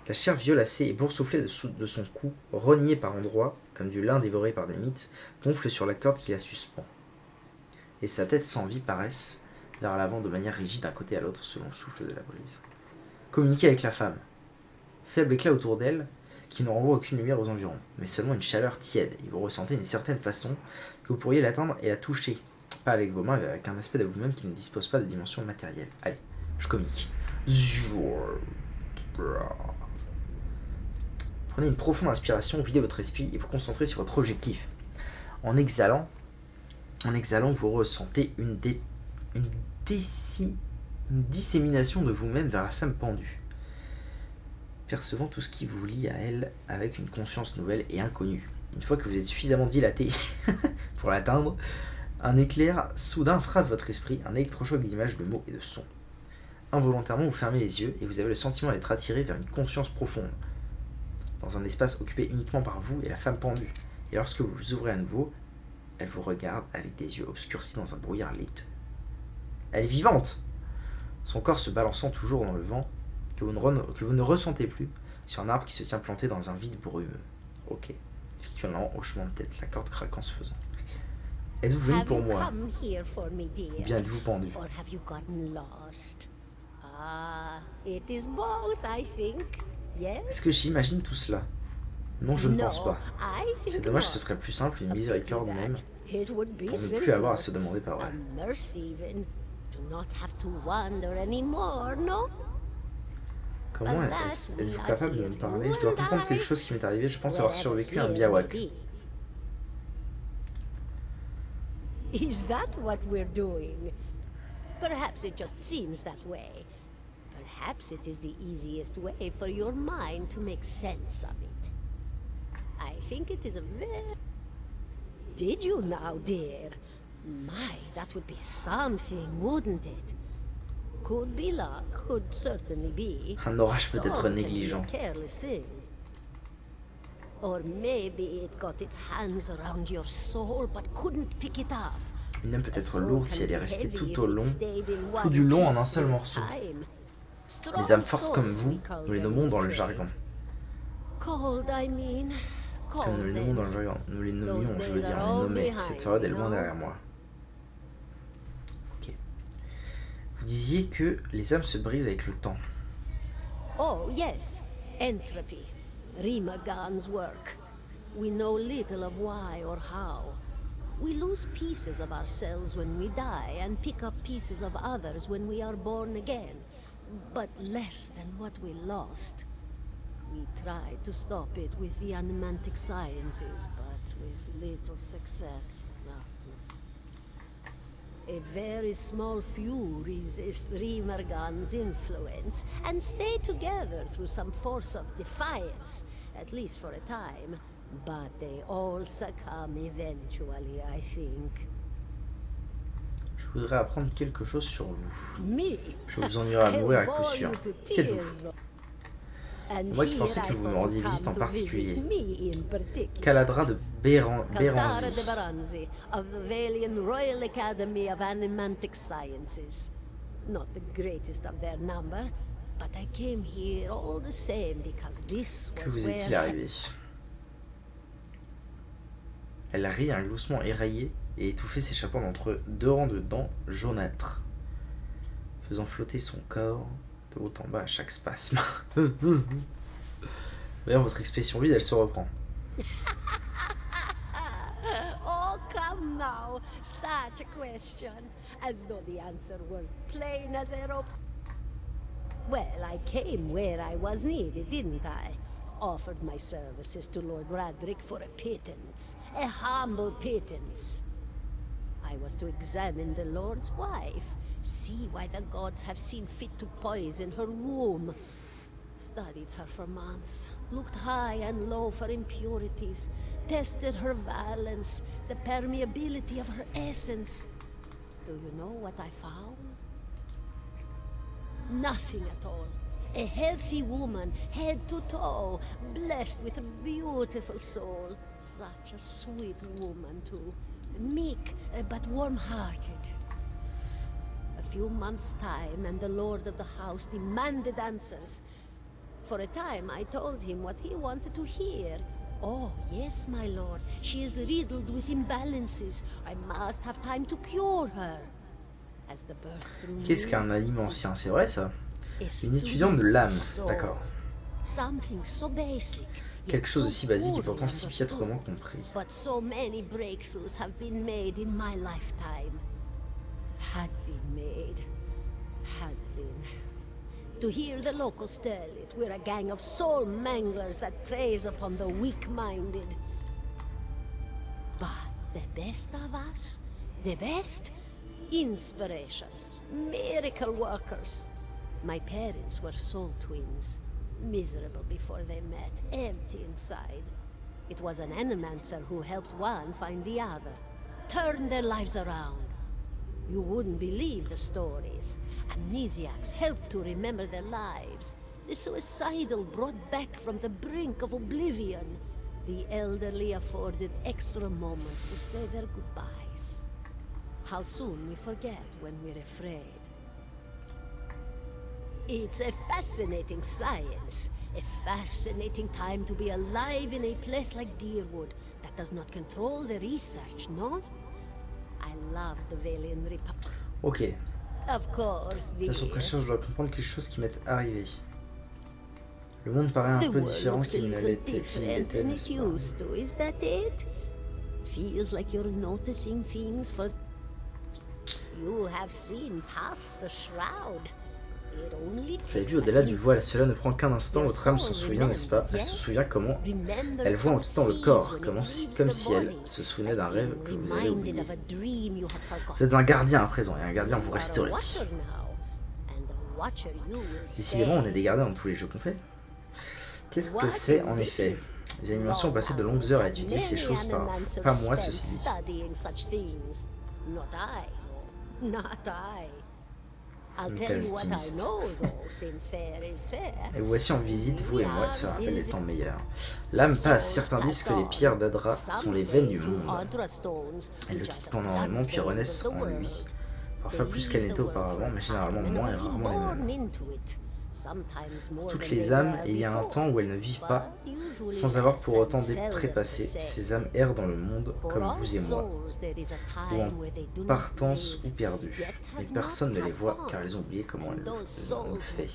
La chair violacée et boursouflée de son cou, rognée par endroits, comme du lin dévoré par des mites, gonfle sur la corde qui la suspend. Et sa tête sans vie paraisse vers l'avant de manière rigide d'un côté à l'autre selon le souffle de la brise. Communiquer avec la femme. Faible éclat autour d'elle, qui ne renvoie aucune lumière aux environs, mais seulement une chaleur tiède, et vous ressentez d'une certaine façon que vous pourriez l'atteindre et la toucher, pas avec vos mains, mais avec un aspect de vous-même qui ne dispose pas de dimension matérielle. Allez, je communique. Prenez une profonde inspiration, videz votre esprit et vous concentrez sur votre objectif. En exhalant, vous ressentez une dissémination de vous-même vers la femme pendue, percevant tout ce qui vous lie à elle avec une conscience nouvelle et inconnue. Une fois que vous êtes suffisamment dilaté pour l'atteindre, un éclair soudain frappe votre esprit, un électrochoc d'images, de mots et de sons. Involontairement, vous fermez les yeux et vous avez le sentiment d'être attiré vers une conscience profonde, dans un espace occupé uniquement par vous et la femme pendue. Et lorsque vous vous ouvrez à nouveau, elle vous regarde avec des yeux obscurcis dans un brouillard laiteux. Elle est vivante! Son corps se balançant toujours dans le vent, que vous ne ressentez plus, sur un arbre qui se tient planté dans un vide brumeux. Ok. Effectuellement, hochement de tête, la corde craquant se faisant. Êtes-vous venu pour moi? Ou bien êtes-vous pendu? Est-ce que j'imagine tout cela? Non, je ne pense pas. C'est dommage, ce serait plus simple, une miséricorde même, pour ne plus avoir à se demander par vrai. Comment êtes-vous capable de me parler? Je dois comprendre quelque chose qui m'est arrivé, je pense avoir survécu à un biawak.
Is that what we're doing? Perhaps it just seems that way. Perhaps it is the easiest way for your mind to make sense of it. I think it is a very... Did you now, dear? My, that would be something, wouldn't it? Could be luck, could certainly be.
Un orage peut être négligent.
Careless thing. Or maybe it got its hands around your soul but couldn't pick it up.
Une âme peut être lourde si elle est restée tout du long en un seul morceau. Les âmes fortes comme vous, nous les nommons dans le jargon. Comme nous les nommons dans le jargon. Nous les nommions, je veux dire, les nommer. Cette période est loin derrière moi. Ok. Vous disiez que les âmes se brisent avec le temps.
Oh, yes. Entropy. Rimagan's work. We know little of why or how. We lose pieces of ourselves when we die and pick up pieces of others when we are born again. But less than what we lost. We tried to stop it with the animantic sciences, but with little success. A very small few resist Rimergan's influence and stay together through some force of defiance, at least for a time. But they all succumb eventually, I think.
Je voudrais apprendre quelque chose sur vous.
Me?
Je vous ennuierai à mourir à coup
I'll bore
sûr.
you to
Qui êtes-vous?
tears, though. And
Moi qui
here
pensais que
I
vous me
thought
rendiez
you'd
visite
come
en
to
particulier.
visit me in particular.
Caladra de
Kantara de
Béranzy.
Baranzi of the Valian Royal Academy of Animantic Sciences. Not the greatest of their number, but I came here all the same because this
Que
was
vous est-il
where
arrivé? Elle rit un gloussement éraillé et étouffé s'échappant d'entre deux rangs de dents jaunâtres, faisant flotter son corps de haut en bas à chaque spasme. Voyant votre expression vide, elle se reprend.
Oh, come now. Such a question. As though the answer were plain as a rope. Well, I came where I was needed, didn't I? Offered my services to Lord Radric for a pittance. A humble pittance. I was to examine the Lord's wife. See why the gods have seen fit to poison her womb. Studied her for months, looked high and low for impurities, tested her valence, the permeability of her essence. Do you know what I found? Nothing at all. A healthy woman, head to toe, blessed with a beautiful soul. Such a sweet woman, too. Meek, but warm-hearted. A few months' time, and the lord of the house demanded answers. For a time, I told him what he wanted to hear. Oh, yes, my lord. She is riddled with imbalances. I must have time to cure her. As the birth grew
Qu'est-ce
near,
qu'un anime ancien? C'est vrai ça?
a
Une étudiante de l'âme,
soul.
d'accord.
Something so basic, yet
Quelque chose de
so
si basique et
poorly
pourtant si
understood.
piètrement compris.
But so many breakthroughs have been made in my lifetime. Had been made. Had been. To hear the locals tell it, we're a gang of soul manglers that preys upon the weak-minded. But the best of us, the best? Inspirations, miracle workers. My parents were soul twins, miserable before they met, empty inside. It was an animancer who helped one find the other, turned their lives around. You wouldn't believe the stories. Amnesiacs helped to remember their lives. The suicidal brought back from the brink of oblivion. The elderly afforded extra moments to say their goodbyes. How soon we forget when we're afraid. It's a fascinating science. A fascinating time to be alive in a place like Deerwood that does not control the research, no? I love the Valian Republic.
Ok.
Of course,
Bien sûr,
dear.
très cher, je dois comprendre quelque chose qui m'est arrivé. Le monde paraît un
The
peu
world
différent
looks a
qu'il ne
little
l'était,
different than it
n'est-ce pas?
used to, is that it? Feels like you're noticing things for... You have seen past the shroud. It only
Vous avez
takes
vu, au-delà
an
du voile,
instant.
cela ne prend qu'un instant, votre âme s'en souvient, n'est-ce pas? Elle se souvient comment elle voit en quittant le corps, comme si elle se souvenait d'un rêve que vous avez oublié. Vous êtes un gardien à présent, et un gardien vous resterez. Décidément, on est des gardiens dans tous les jeux qu'on fait. Qu'est-ce que c'est en effet? Les animations ont passé de longues heures à étudier ces choses, pas moi, ceci dit.
Not I. Not I. I'll
Une
tell
telle
you what I
alchimiste.
know, though, since fair is fair.
Et vous voici en visite, vous et moi, ça rappelle les temps meilleurs. L'âme passe, certains disent que les pierres d'Adra sont les veines du monde. Elles le quittent pendant un moment, puis renaissent en lui. Parfois plus qu'elles n'étaient auparavant, mais généralement moins et rarement les mêmes. Pour toutes les âmes, il y a un temps où elles ne vivent pas, sans avoir pour autant d'être trépassées. Ces âmes errent dans le monde, comme vous et moi, ou en partance ou perdues. Mais personne ne les voit, car ils ont oublié comment elles le fait.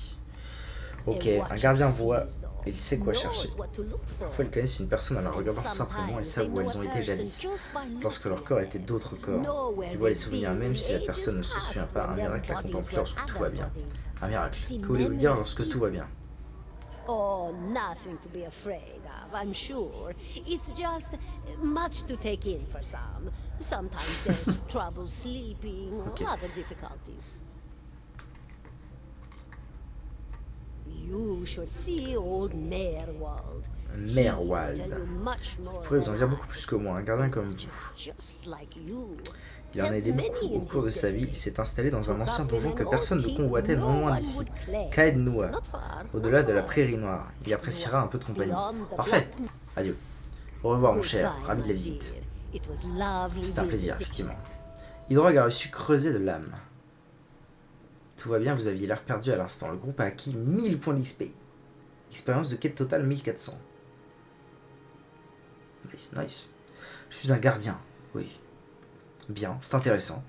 Ok, un gardien voit, et il sait quoi chercher. Parfois, ils connaissent une personne en la regardant simplement et savent où elles ont été jadis, lorsque leur corps était d'autres corps. Ils voient les souvenirs même si la personne ne se souvient pas. Un miracle à contempler lorsque tout va bien. Un miracle. Que voulez-vous dire lorsque tout va bien?
Oh, nothing to be afraid of, I'm sure. It's just much to take in for some. Sometimes there's trouble sleeping or
Okay.
other difficulties. You should see old Merwald.
Merwald.
Tell you much more
Vous pourrez vous en
than
dire
I.
beaucoup plus que moi, un gardien comme vous.
Just like you.
Il en a aidé beaucoup au cours de sa vie. Il s'est installé dans un ancien donjon que personne ne convoitait non loin d'ici, Caed Nua, au-delà de la prairie noire. Il appréciera un peu de compagnie. Parfait. Adieu. Au revoir mon cher, ravi de la visite. C'est un plaisir, effectivement. Hydrogue a reçu creuser de l'âme. Tout va bien, vous aviez l'air perdu à l'instant. Le groupe a acquis 1000 points d'XP. Expérience de quête totale 1400. Nice, nice. Je suis un gardien, oui. Bien, c'est intéressant.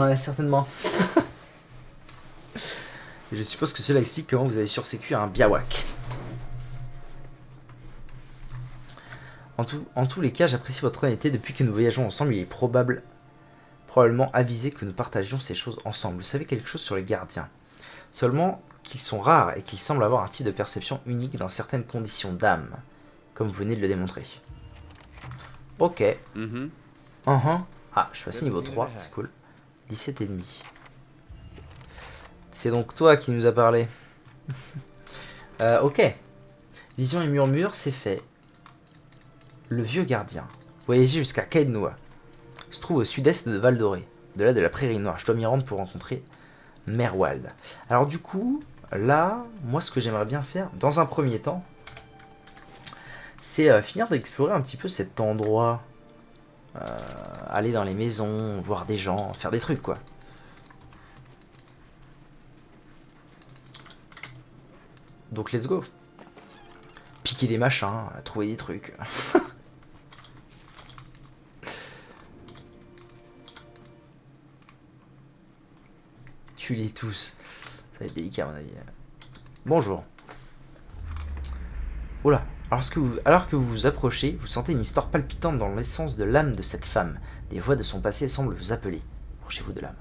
Ouais, certainement. Je suppose que cela explique comment vous avez sursécu à un biawak. En tous les cas, j'apprécie votre honnêteté. Depuis que nous voyageons ensemble, il est probablement avisé que nous partagions ces choses ensemble. Vous savez quelque chose sur les gardiens. Seulement qu'ils sont rares et qu'ils semblent avoir un type de perception unique dans certaines conditions d'âme, comme vous venez de le démontrer. Ok. Ah, je suis passé niveau 3, c'est cool. 17,5. C'est donc toi qui nous a parlé. Ok. Vision et murmure, c'est fait. Le vieux gardien. Voyagez jusqu'à Caed Nua. Se trouve au sud-est de Val Doré, au-delà de la prairie noire. Je dois m'y rendre pour rencontrer Merwald. Alors du coup, là, moi ce que j'aimerais bien faire, dans un premier temps, c'est finir d'explorer un petit peu cet endroit. Aller dans les maisons, voir des gens, faire des trucs quoi. Donc let's go. Piquer des machins, trouver des trucs. Tuez-les tous. Ça va être délicat à mon avis. Bonjour. Oula. Alors que vous vous approchez, vous sentez une histoire palpitante dans l'essence de l'âme de cette femme. Des voix de son passé semblent vous appeler. Approchez-vous de l'âme.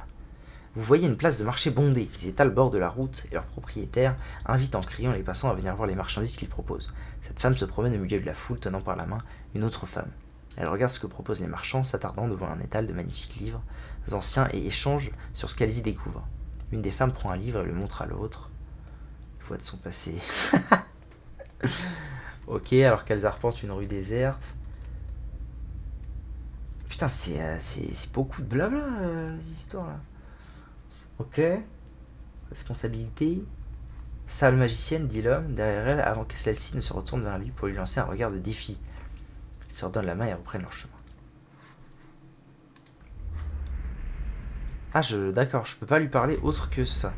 Vous voyez une place de marché bondée, les étals bordent la route et leur propriétaire invite en criant les passants à venir voir les marchandises qu'il propose. Cette femme se promène au milieu de la foule, tenant par la main une autre femme. Elle regarde ce que proposent les marchands, s'attardant devant un étal de magnifiques livres anciens et échange sur ce qu'elles y découvrent. Une des femmes prend un livre et le montre à l'autre. Voix de son passé. Ok, alors qu'elles arpentent une rue déserte. Putain, c'est beaucoup de blabla, cette histoire-là. Ok. Responsabilité. Sale magicienne, dit l'homme, derrière elle, avant que celle-ci ne se retourne vers lui pour lui lancer un regard de défi. Ils se redonnent la main et reprennent leur chemin. Ah, d'accord, je peux pas lui parler autre que ça.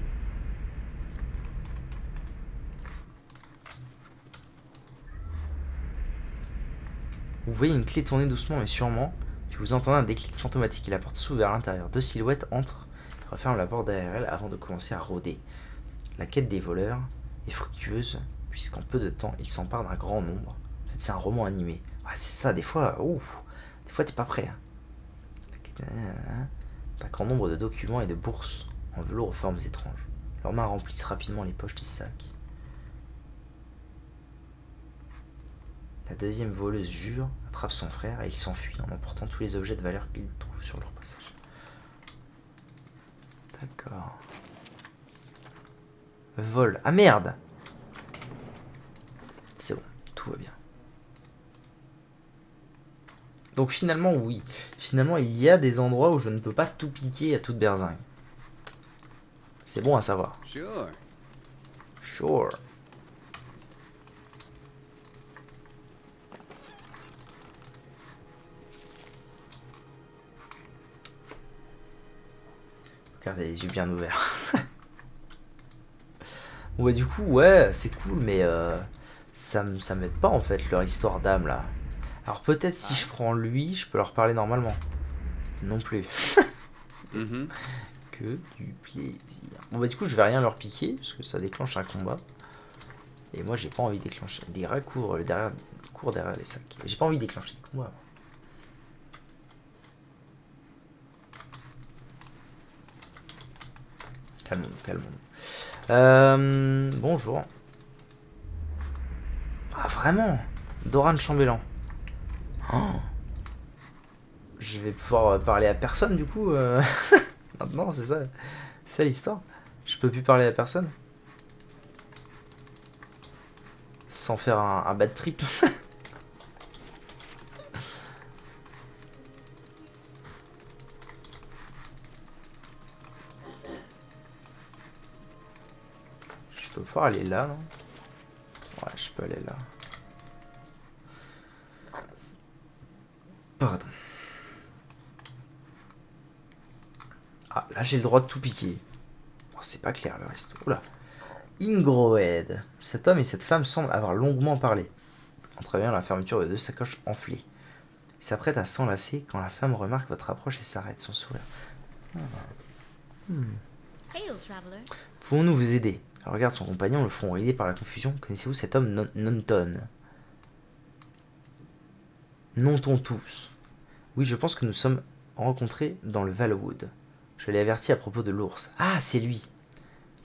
Vous voyez une clé tourner doucement mais sûrement, puis vous entendez un déclic fantomatique et la porte s'ouvre vers l'intérieur. Deux silhouettes entrent et referment la porte derrière elle avant de commencer à rôder. La quête des voleurs est fructueuse, puisqu'en peu de temps, ils s'emparent d'un grand nombre. En fait, c'est un roman animé. Ah, c'est ça, des fois, t'es pas prêt. Hein. D'un grand nombre de documents et de bourses en velours aux formes étranges. Leurs mains remplissent rapidement les poches des sacs. La deuxième voleuse jure, attrape son frère et il s'enfuit en emportant tous les objets de valeur qu'il trouve sur leur passage. D'accord. Vol. Ah merde! C'est bon, tout va bien. Donc finalement, oui. Finalement, il y a des endroits où je ne peux pas tout piquer à toute berzingue. C'est bon à savoir.
Sure.
Sure. Regardez les yeux bien ouverts. Bon bah du coup ouais c'est cool mais ça m'aide pas en fait leur histoire d'âme là. Alors peut-être si je prends lui je peux leur parler normalement. Non plus. Que du plaisir. Bon bah du coup je vais rien leur piquer parce que ça déclenche un combat. Et moi j'ai pas envie de déclencher. Des rats courent derrière les sacs. J'ai pas envie de déclencher des combats. Calmons-nous. Bonjour. Ah vraiment? Doran Chambellan. Oh. Je vais pouvoir parler à personne du coup. Maintenant c'est l'histoire. Je peux plus parler à personne. sans faire un bad trip. Je dois pouvoir aller là, non? Ouais, je peux aller là. Pardon. Ah, là j'ai le droit de tout piquer. Bon, c'est pas clair le reste. Oula. Ingroed. Cet homme et cette femme semblent avoir longuement parlé, en travaillant la fermeture de 2 sacoches enflées. Il s'apprête à s'enlacer quand la femme remarque votre approche et s'arrête, son sourire.
Hail, traveler.
Pouvons-nous vous aider? Elle regarde son compagnon, le front ridé par la confusion. Connaissez-vous cet homme Nonton? Non-ton tous. Oui, je pense que nous sommes rencontrés dans le Valwood. Je l'ai averti à propos de l'ours. Ah, c'est lui.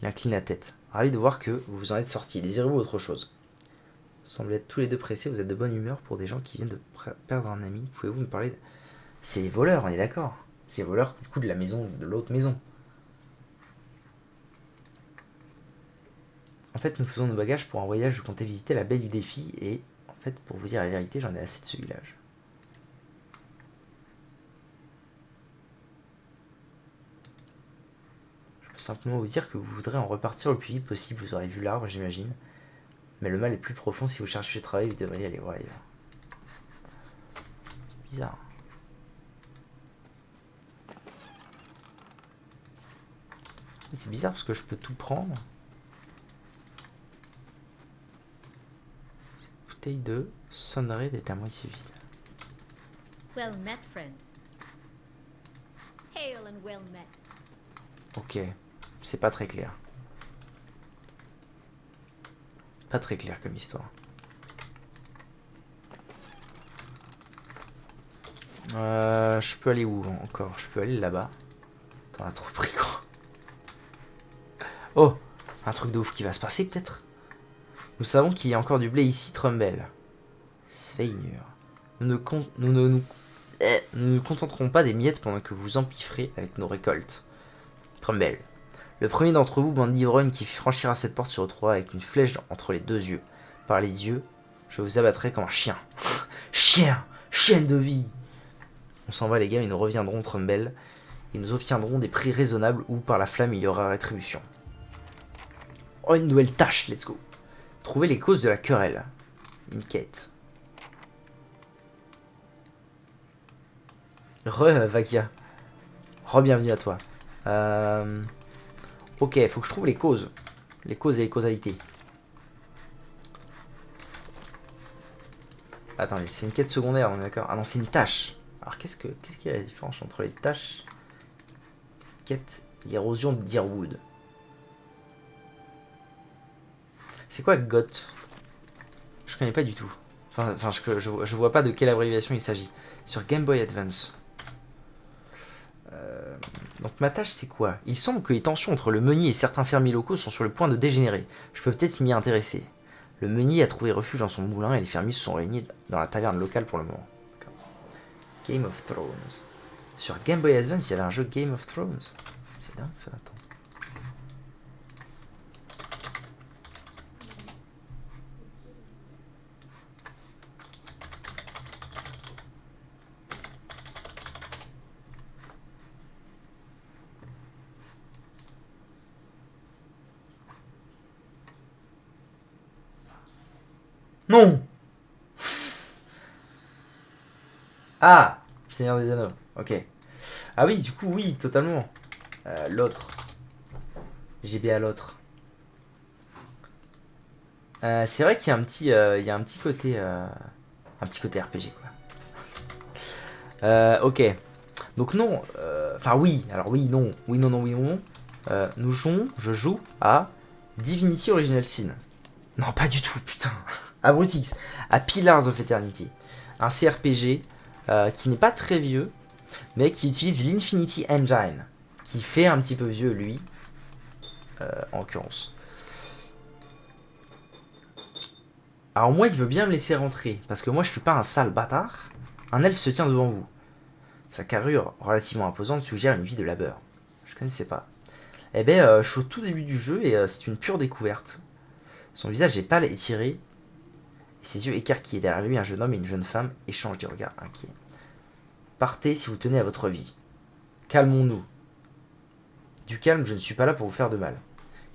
Il incline la tête. Ravi de voir que vous vous en êtes sortis. Désirez-vous autre chose? Vous semblez être tous les deux pressés, vous êtes de bonne humeur pour des gens qui viennent de perdre un ami. Pouvez-vous me parler de... C'est les voleurs, on est d'accord. C'est les voleurs du coup de la maison, de l'autre maison. En fait, nous faisons nos bagages pour un voyage. Je comptais visiter la baie du défi et, en fait, pour vous dire la vérité, j'en ai assez de ce village. Je peux simplement vous dire que vous voudrez en repartir le plus vite possible. Vous aurez vu l'arbre, j'imagine. Mais le mal est plus profond. Si vous cherchez du travail, vous devriez aller voir ailleurs. C'est bizarre. C'est bizarre parce que je peux tout prendre. De sonnerie est à moitié vide.
Well met, friend. Hail and well met.
Ok, c'est pas très clair. Pas très clair comme histoire. Je peux aller où encore? Je peux aller là-bas. T'en as trop pris quoi. Oh, un truc de ouf qui va se passer peut-être. Nous savons qu'il y a encore du blé ici, Trumbull. Sveinur. Nous ne nous contenterons pas des miettes pendant que vous empiffrez avec nos récoltes. Trumbull. Le premier d'entre vous, bande d'ivrognes, qui franchira cette porte se retrouvera avec une flèche entre les 2 yeux. Par les yeux, je vous abattrai comme un chien. Chien! Chienne de vie! On s'en va les gars et nous reviendrons, Trumbull. Et nous obtiendrons des prix raisonnables ou par la flamme il y aura rétribution. Oh, une nouvelle tâche, let's go! Trouver les causes de la querelle. Une quête. Vakia. Re-bienvenue à toi. Ok, il faut que je trouve les causes. Les causes et les causalités. Attendez, c'est une quête secondaire, on est d'accord? Ah non, c'est une tâche. Alors qu'est-ce qu'il y a la différence entre les tâches? Quête, l'érosion de Deerwood. C'est quoi GOT? Je connais pas du tout. Enfin, je vois pas de quelle abréviation il s'agit. Sur Game Boy Advance. Donc ma tâche c'est quoi? Il semble que les tensions entre le meunier et certains fermiers locaux sont sur le point de dégénérer. Je peux peut-être m'y intéresser. Le meunier a trouvé refuge dans son moulin et les fermiers se sont réunis dans la taverne locale pour le moment. Game of Thrones. Sur Game Boy Advance, il y avait un jeu Game of Thrones. C'est dingue ça, attends. Non. Ah, Seigneur des Anneaux, ok. Ah oui, du coup, oui, totalement. L'autre. GBA l'autre. C'est vrai qu'il y a un petit, côté, RPG quoi. Ok. Donc non, enfin oui. Alors oui, non, oui, non, non, oui, non. Je joue à Divinity Original Sin. Non, pas du tout, putain. À Brutix, à Pillars of Eternity. Un CRPG qui n'est pas très vieux, mais qui utilise l'Infinity Engine, qui fait un petit peu vieux, lui, en l'occurrence. Alors moi, il veut bien me laisser rentrer, parce que moi, je suis pas un sale bâtard. Un elfe se tient devant vous. Sa carrure relativement imposante suggère une vie de labeur. Je connaissais pas. Eh ben, je suis au tout début du jeu, et c'est une pure découverte. Son visage est pâle et tiré, Ses yeux écarquillés. Derrière lui, un jeune homme et une jeune femme échangent des regards inquiets. Partez si vous tenez à votre vie. Calmons-nous. Du calme, je ne suis pas là pour vous faire de mal.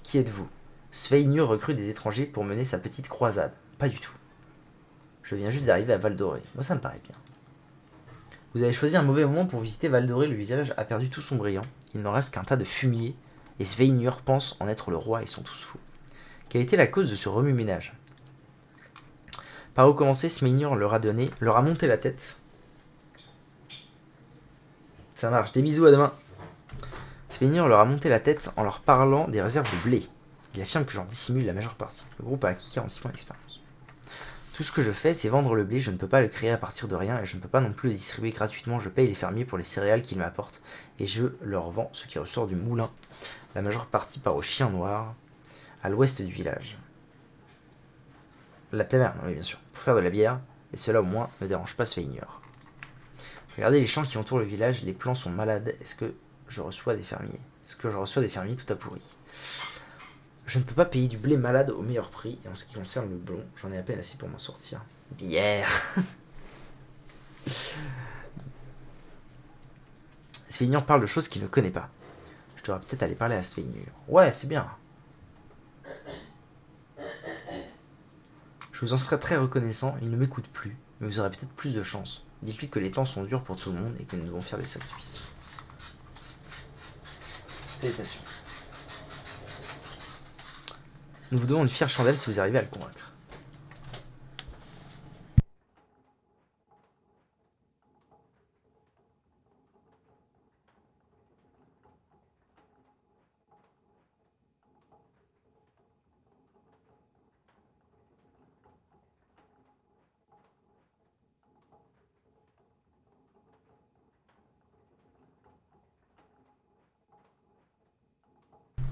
Qui êtes-vous? Sveinur recrute des étrangers pour mener sa petite croisade. Pas du tout. Je viens juste d'arriver à Val-Doré. Moi, ça me paraît bien. Vous avez choisi un mauvais moment pour visiter Val-Doré. Le village a perdu tout son brillant. Il n'en reste qu'un tas de fumier. Et Sveinur pense en être le roi. Ils sont tous fous. Quelle était la cause de ce remue-ménage? Par où commencer, Sveinur leur a monté la tête. Ça marche. Des bisous, à demain. Sveinur leur a monté la tête en leur parlant des réserves de blé. Il affirme que j'en dissimule la majeure partie. Le groupe a acquis 46 points d'expérience. Tout ce que je fais, c'est vendre le blé. Je ne peux pas le créer à partir de rien et je ne peux pas non plus le distribuer gratuitement. Je paye les fermiers pour les céréales qu'ils m'apportent et je leur vends ce qui ressort du moulin. La majeure partie part au chien noir, à l'ouest du village. La taverne, oui bien sûr, pour faire de la bière, et cela au moins ne dérange pas Sveinur. Regardez les champs qui entourent le village, les plants sont malades. Est-ce que je reçois des fermiers? Est-ce que je reçois des fermiers tout à pourri? Je ne peux pas payer du blé malade au meilleur prix, et en ce qui concerne le blond, j'en ai à peine assez pour m'en sortir. Bière. Sveinur parle de choses qu'il ne connaît pas. Je devrais peut-être aller parler à Sveinur. Ouais, c'est bien. Je vous en serais très reconnaissant, il ne m'écoute plus, mais vous aurez peut-être plus de chance. Dites-lui que les temps sont durs pour tout le monde et que nous devons faire des sacrifices. Salutations. Nous vous donnons une fière chandelle si vous arrivez à le convaincre.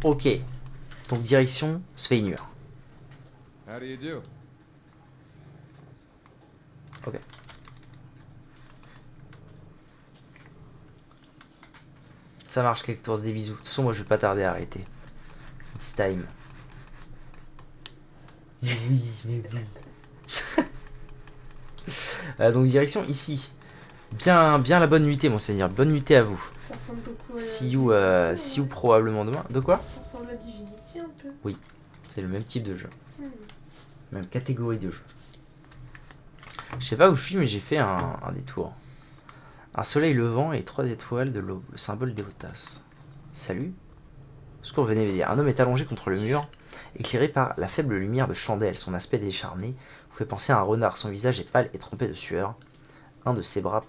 Ok. Donc direction Sveinur.
How do you do?
Ok. Ça marche, Cactus, des bisous. De toute façon, moi je vais pas tarder à arrêter. It's time. Mais oui, mais oui. Donc direction ici. Bien la bonne nuitée, monseigneur. Bonne nuitée à vous.
Ça ressemble beaucoup à
See
Divinity,
you probablement demain. De quoi?
Ça ressemble à Divinity un peu.
Oui, c'est le même type de jeu.
Hmm.
Même catégorie de jeu. Je sais pas où je suis, mais j'ai fait un détour. Un soleil levant et 3 étoiles de l'aube, le symbole d'Eotas. Salut. Ce qu'on venait de dire. Un homme est allongé contre le mur, éclairé par la faible lumière de chandelle. Son aspect décharné vous fait penser à un renard. Son visage est pâle et trempé de sueur. Un de ses bras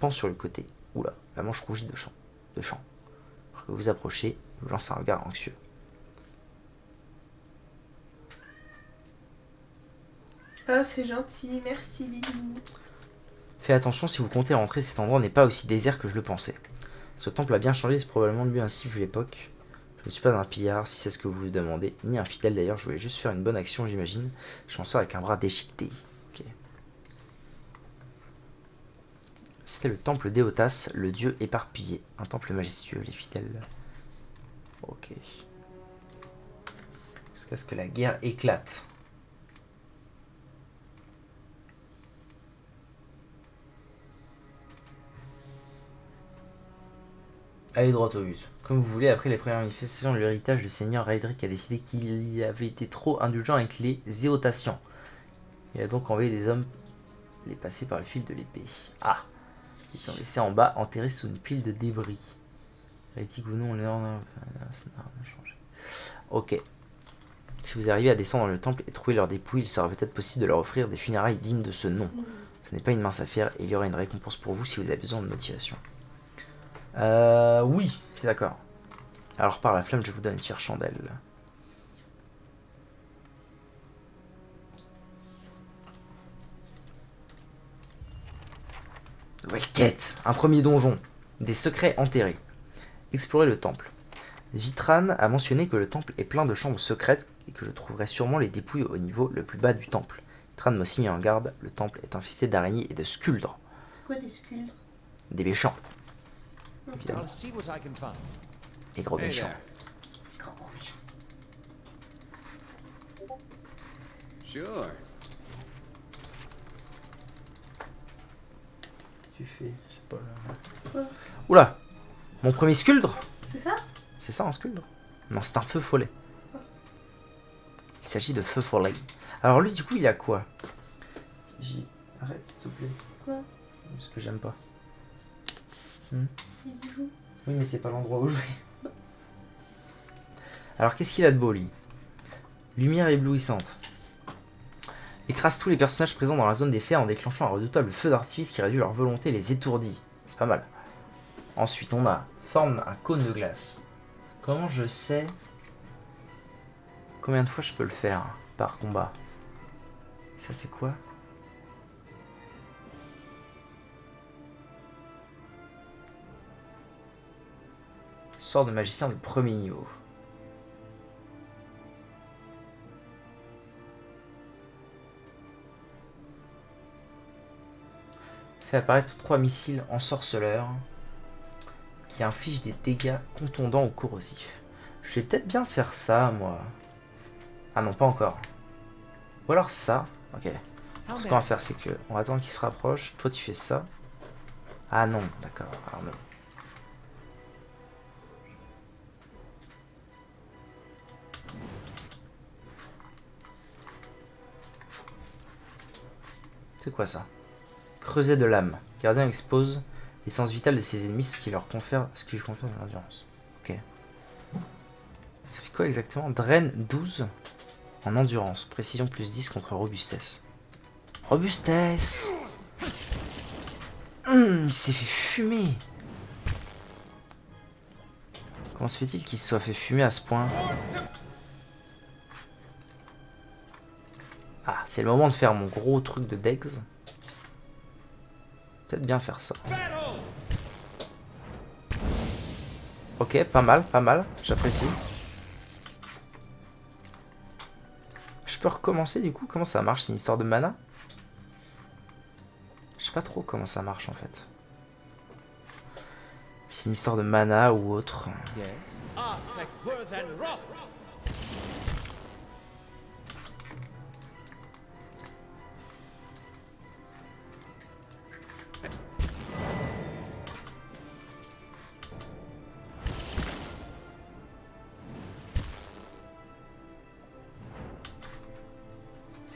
pend sur le côté. Oula, la manche rougit de chant. Alors que vous approchez, il vous lance un regard anxieux.
Ah, c'est gentil, merci, bisous.
Faites attention, si vous comptez rentrer, cet endroit n'est pas aussi désert que je le pensais. Ce temple a bien changé, c'est probablement mieux ainsi vu l'époque. Je ne suis pas un pillard, si c'est ce que vous vous demandez, ni un fidèle d'ailleurs, je voulais juste faire une bonne action, j'imagine. Je m'en sors avec un bras déchiqueté. Ok. C'était le temple d'Eotas, le dieu éparpillé. Un temple majestueux, les fidèles. Ok. Jusqu'à ce que la guerre éclate. Allez droit au but. Comme vous voulez, après les premières manifestations de l'héritage, le seigneur Raedric a décidé qu'il avait été trop indulgent avec les Éotasiens. Il a donc envoyé des hommes les passer par le fil de l'épée. Ah! Ils sont laissés en bas, enterrés sous une pile de débris. Raedric ou non, ça n'a rien changé. Ok. Si vous arrivez à descendre dans le temple et trouver leurs dépouilles, il sera peut-être possible de leur offrir des funérailles dignes de ce nom. Ce n'est pas une mince affaire et il y aura une récompense pour vous si vous avez besoin de motivation. Oui, c'est d'accord. Alors par la flamme, je vous donne une fière chandelle. Nouvelle quête. Un premier donjon. Des secrets enterrés. Explorer le temple. Vitran a mentionné que le temple est plein de chambres secrètes et que je trouverai sûrement les dépouilles au niveau le plus bas du temple. Vitran m'a aussi mis en garde. Le temple est infesté d'araignées et de sculdres.
C'est quoi des sculptes?
Des méchants. Évidemment.
I'll see what I can find.
Et gros
Hey
méchants.
there.
C'est gros méchant.
Sure.
fais. C'est pas là.
Quoi?
Oula! Mon premier sculdre?
C'est ça?
C'est ça un sculdre? Non, c'est un feu follet. Il s'agit de feu follet. Alors lui, du coup, il a quoi? Arrête, s'il te plaît.
Quoi?
Parce que j'aime pas.
Il joue.
Oui, mais c'est pas l'endroit où jouer. Alors, qu'est-ce qu'il a de beau, lui? Lumière éblouissante. Écrase tous les personnages présents dans la zone des faits en déclenchant un redoutable feu d'artifice qui réduit leur volonté et les étourdit. C'est pas mal. Ensuite, on a forme un cône de glace. Comment je sais combien de fois je peux le faire par combat? Ça, c'est quoi? Sort de magicien de premier niveau. Fait apparaître 3 missiles ensorceleurs qui infligent des dégâts contondants ou corrosifs. Je vais peut-être bien faire ça, moi. Ah non, pas encore. Ou alors ça. Ok. Ce qu'on va faire, c'est que on va attendre qu'il se rapproche. Toi, tu fais ça. Ah non, d'accord. Alors non. C'est quoi ça? Creuset de l'âme. Gardien expose l'essence vitale de ses ennemis, ce qui lui confère de l'endurance. Ok. Ça fait quoi exactement? Draine 12 en endurance. Précision plus 10 contre robustesse. Robustesse! Il s'est fait fumer! Comment se fait-il qu'il se soit fait fumer à ce point? Ah, c'est le moment de faire mon gros truc de Dex. Peut-être bien faire ça. Ok, pas mal, j'apprécie. Je peux recommencer du coup? Comment ça marche? C'est une histoire de mana? Je sais pas trop comment ça marche en fait. C'est une histoire de mana ou autre.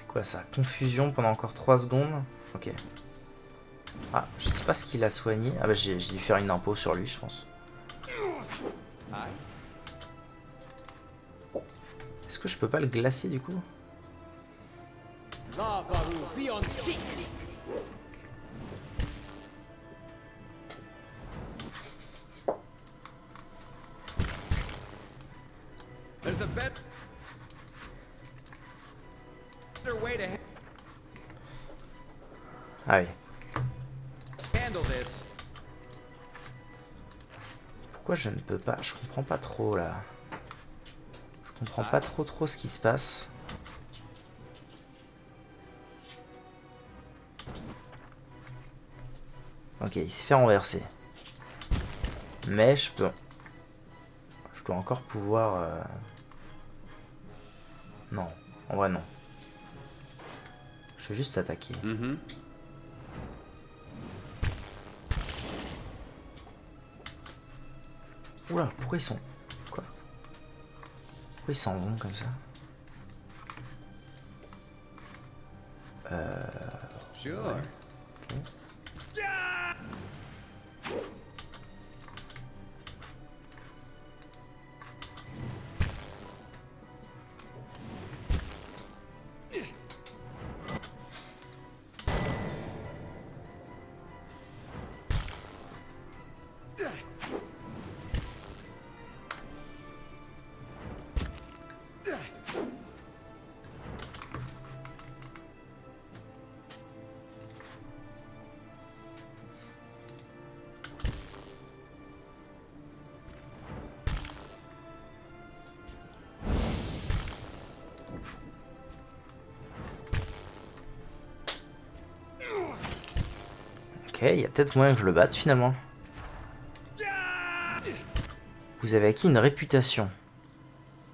Quoi ça? Confusion pendant encore 3 secondes. Ok. Ah, je sais pas ce qu'il a soigné. Ah bah j'ai dû faire une impôt sur lui, je pense. Est-ce que je peux pas le glacer du coup?
There's a better way to
Ah oui.
handle this.
Pourquoi je ne peux pas? Je comprends pas trop là. Je comprends pas trop ce qui se passe. Ok, il s'est fait renverser. Mais je peux... Je dois encore pouvoir... Non, en vrai non. Je vais juste attaquer. Oula, pourquoi ils sont... Quoi? Pourquoi ils s'en vont comme ça?
Sure.
Ok. Ok, il y a peut-être moyen que je le batte finalement. Vous avez acquis une réputation.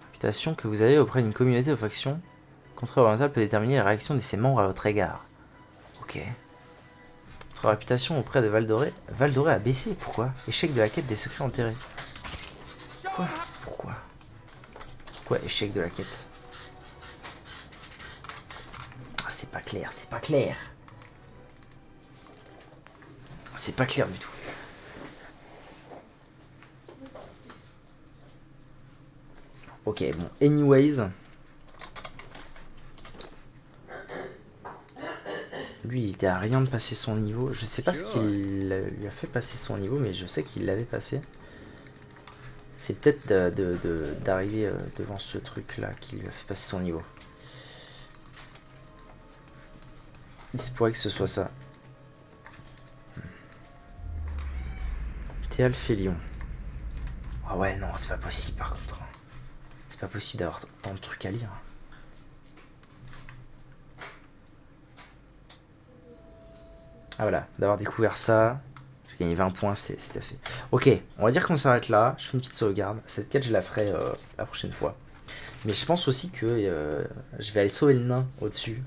Réputation que vous avez auprès d'une communauté de factions. Contrée orientale peut déterminer la réaction de ses membres à votre égard. Ok. Votre réputation auprès de Valdoré a baissé. Pourquoi? Échec de la quête des secrets enterrés. Quoi? Pourquoi? Pourquoi échec de la quête? Ah, c'est pas clair, c'est pas clair. C'est pas clair du tout. Ok, bon, anyways. Lui, il était à rien de passer son niveau. Je sais pas ce qu'il lui a fait passer son niveau, mais je sais qu'il l'avait passé. C'est peut-être d'arriver devant ce truc-là qui lui a fait passer son niveau. Il se pourrait que ce soit ça. Théalphélion. Ah ouais, non, c'est pas possible par contre. C'est pas possible d'avoir tant de trucs à lire. Ah voilà, d'avoir découvert ça. J'ai gagné 20 points, c'est assez. Ok, on va dire qu'on s'arrête là. Je fais une petite sauvegarde. Cette quête, je la ferai la prochaine fois. Mais je pense aussi que je vais aller sauver le nain au-dessus.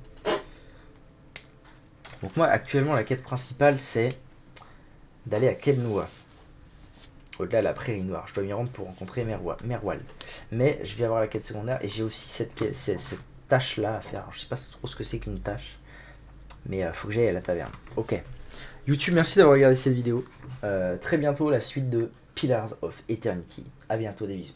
Donc moi, actuellement, la quête principale, c'est d'aller à Kelnoua. Au-delà de la prairie noire. Je dois m'y rendre pour rencontrer Merwald. Mais je vais avoir la quête secondaire et j'ai aussi cette tâche-là à faire. Alors, je sais pas trop ce que c'est qu'une tâche. Mais faut que j'aille à la taverne. Ok. YouTube, merci d'avoir regardé cette vidéo. Très bientôt, la suite de Pillars of Eternity. A bientôt, des bisous.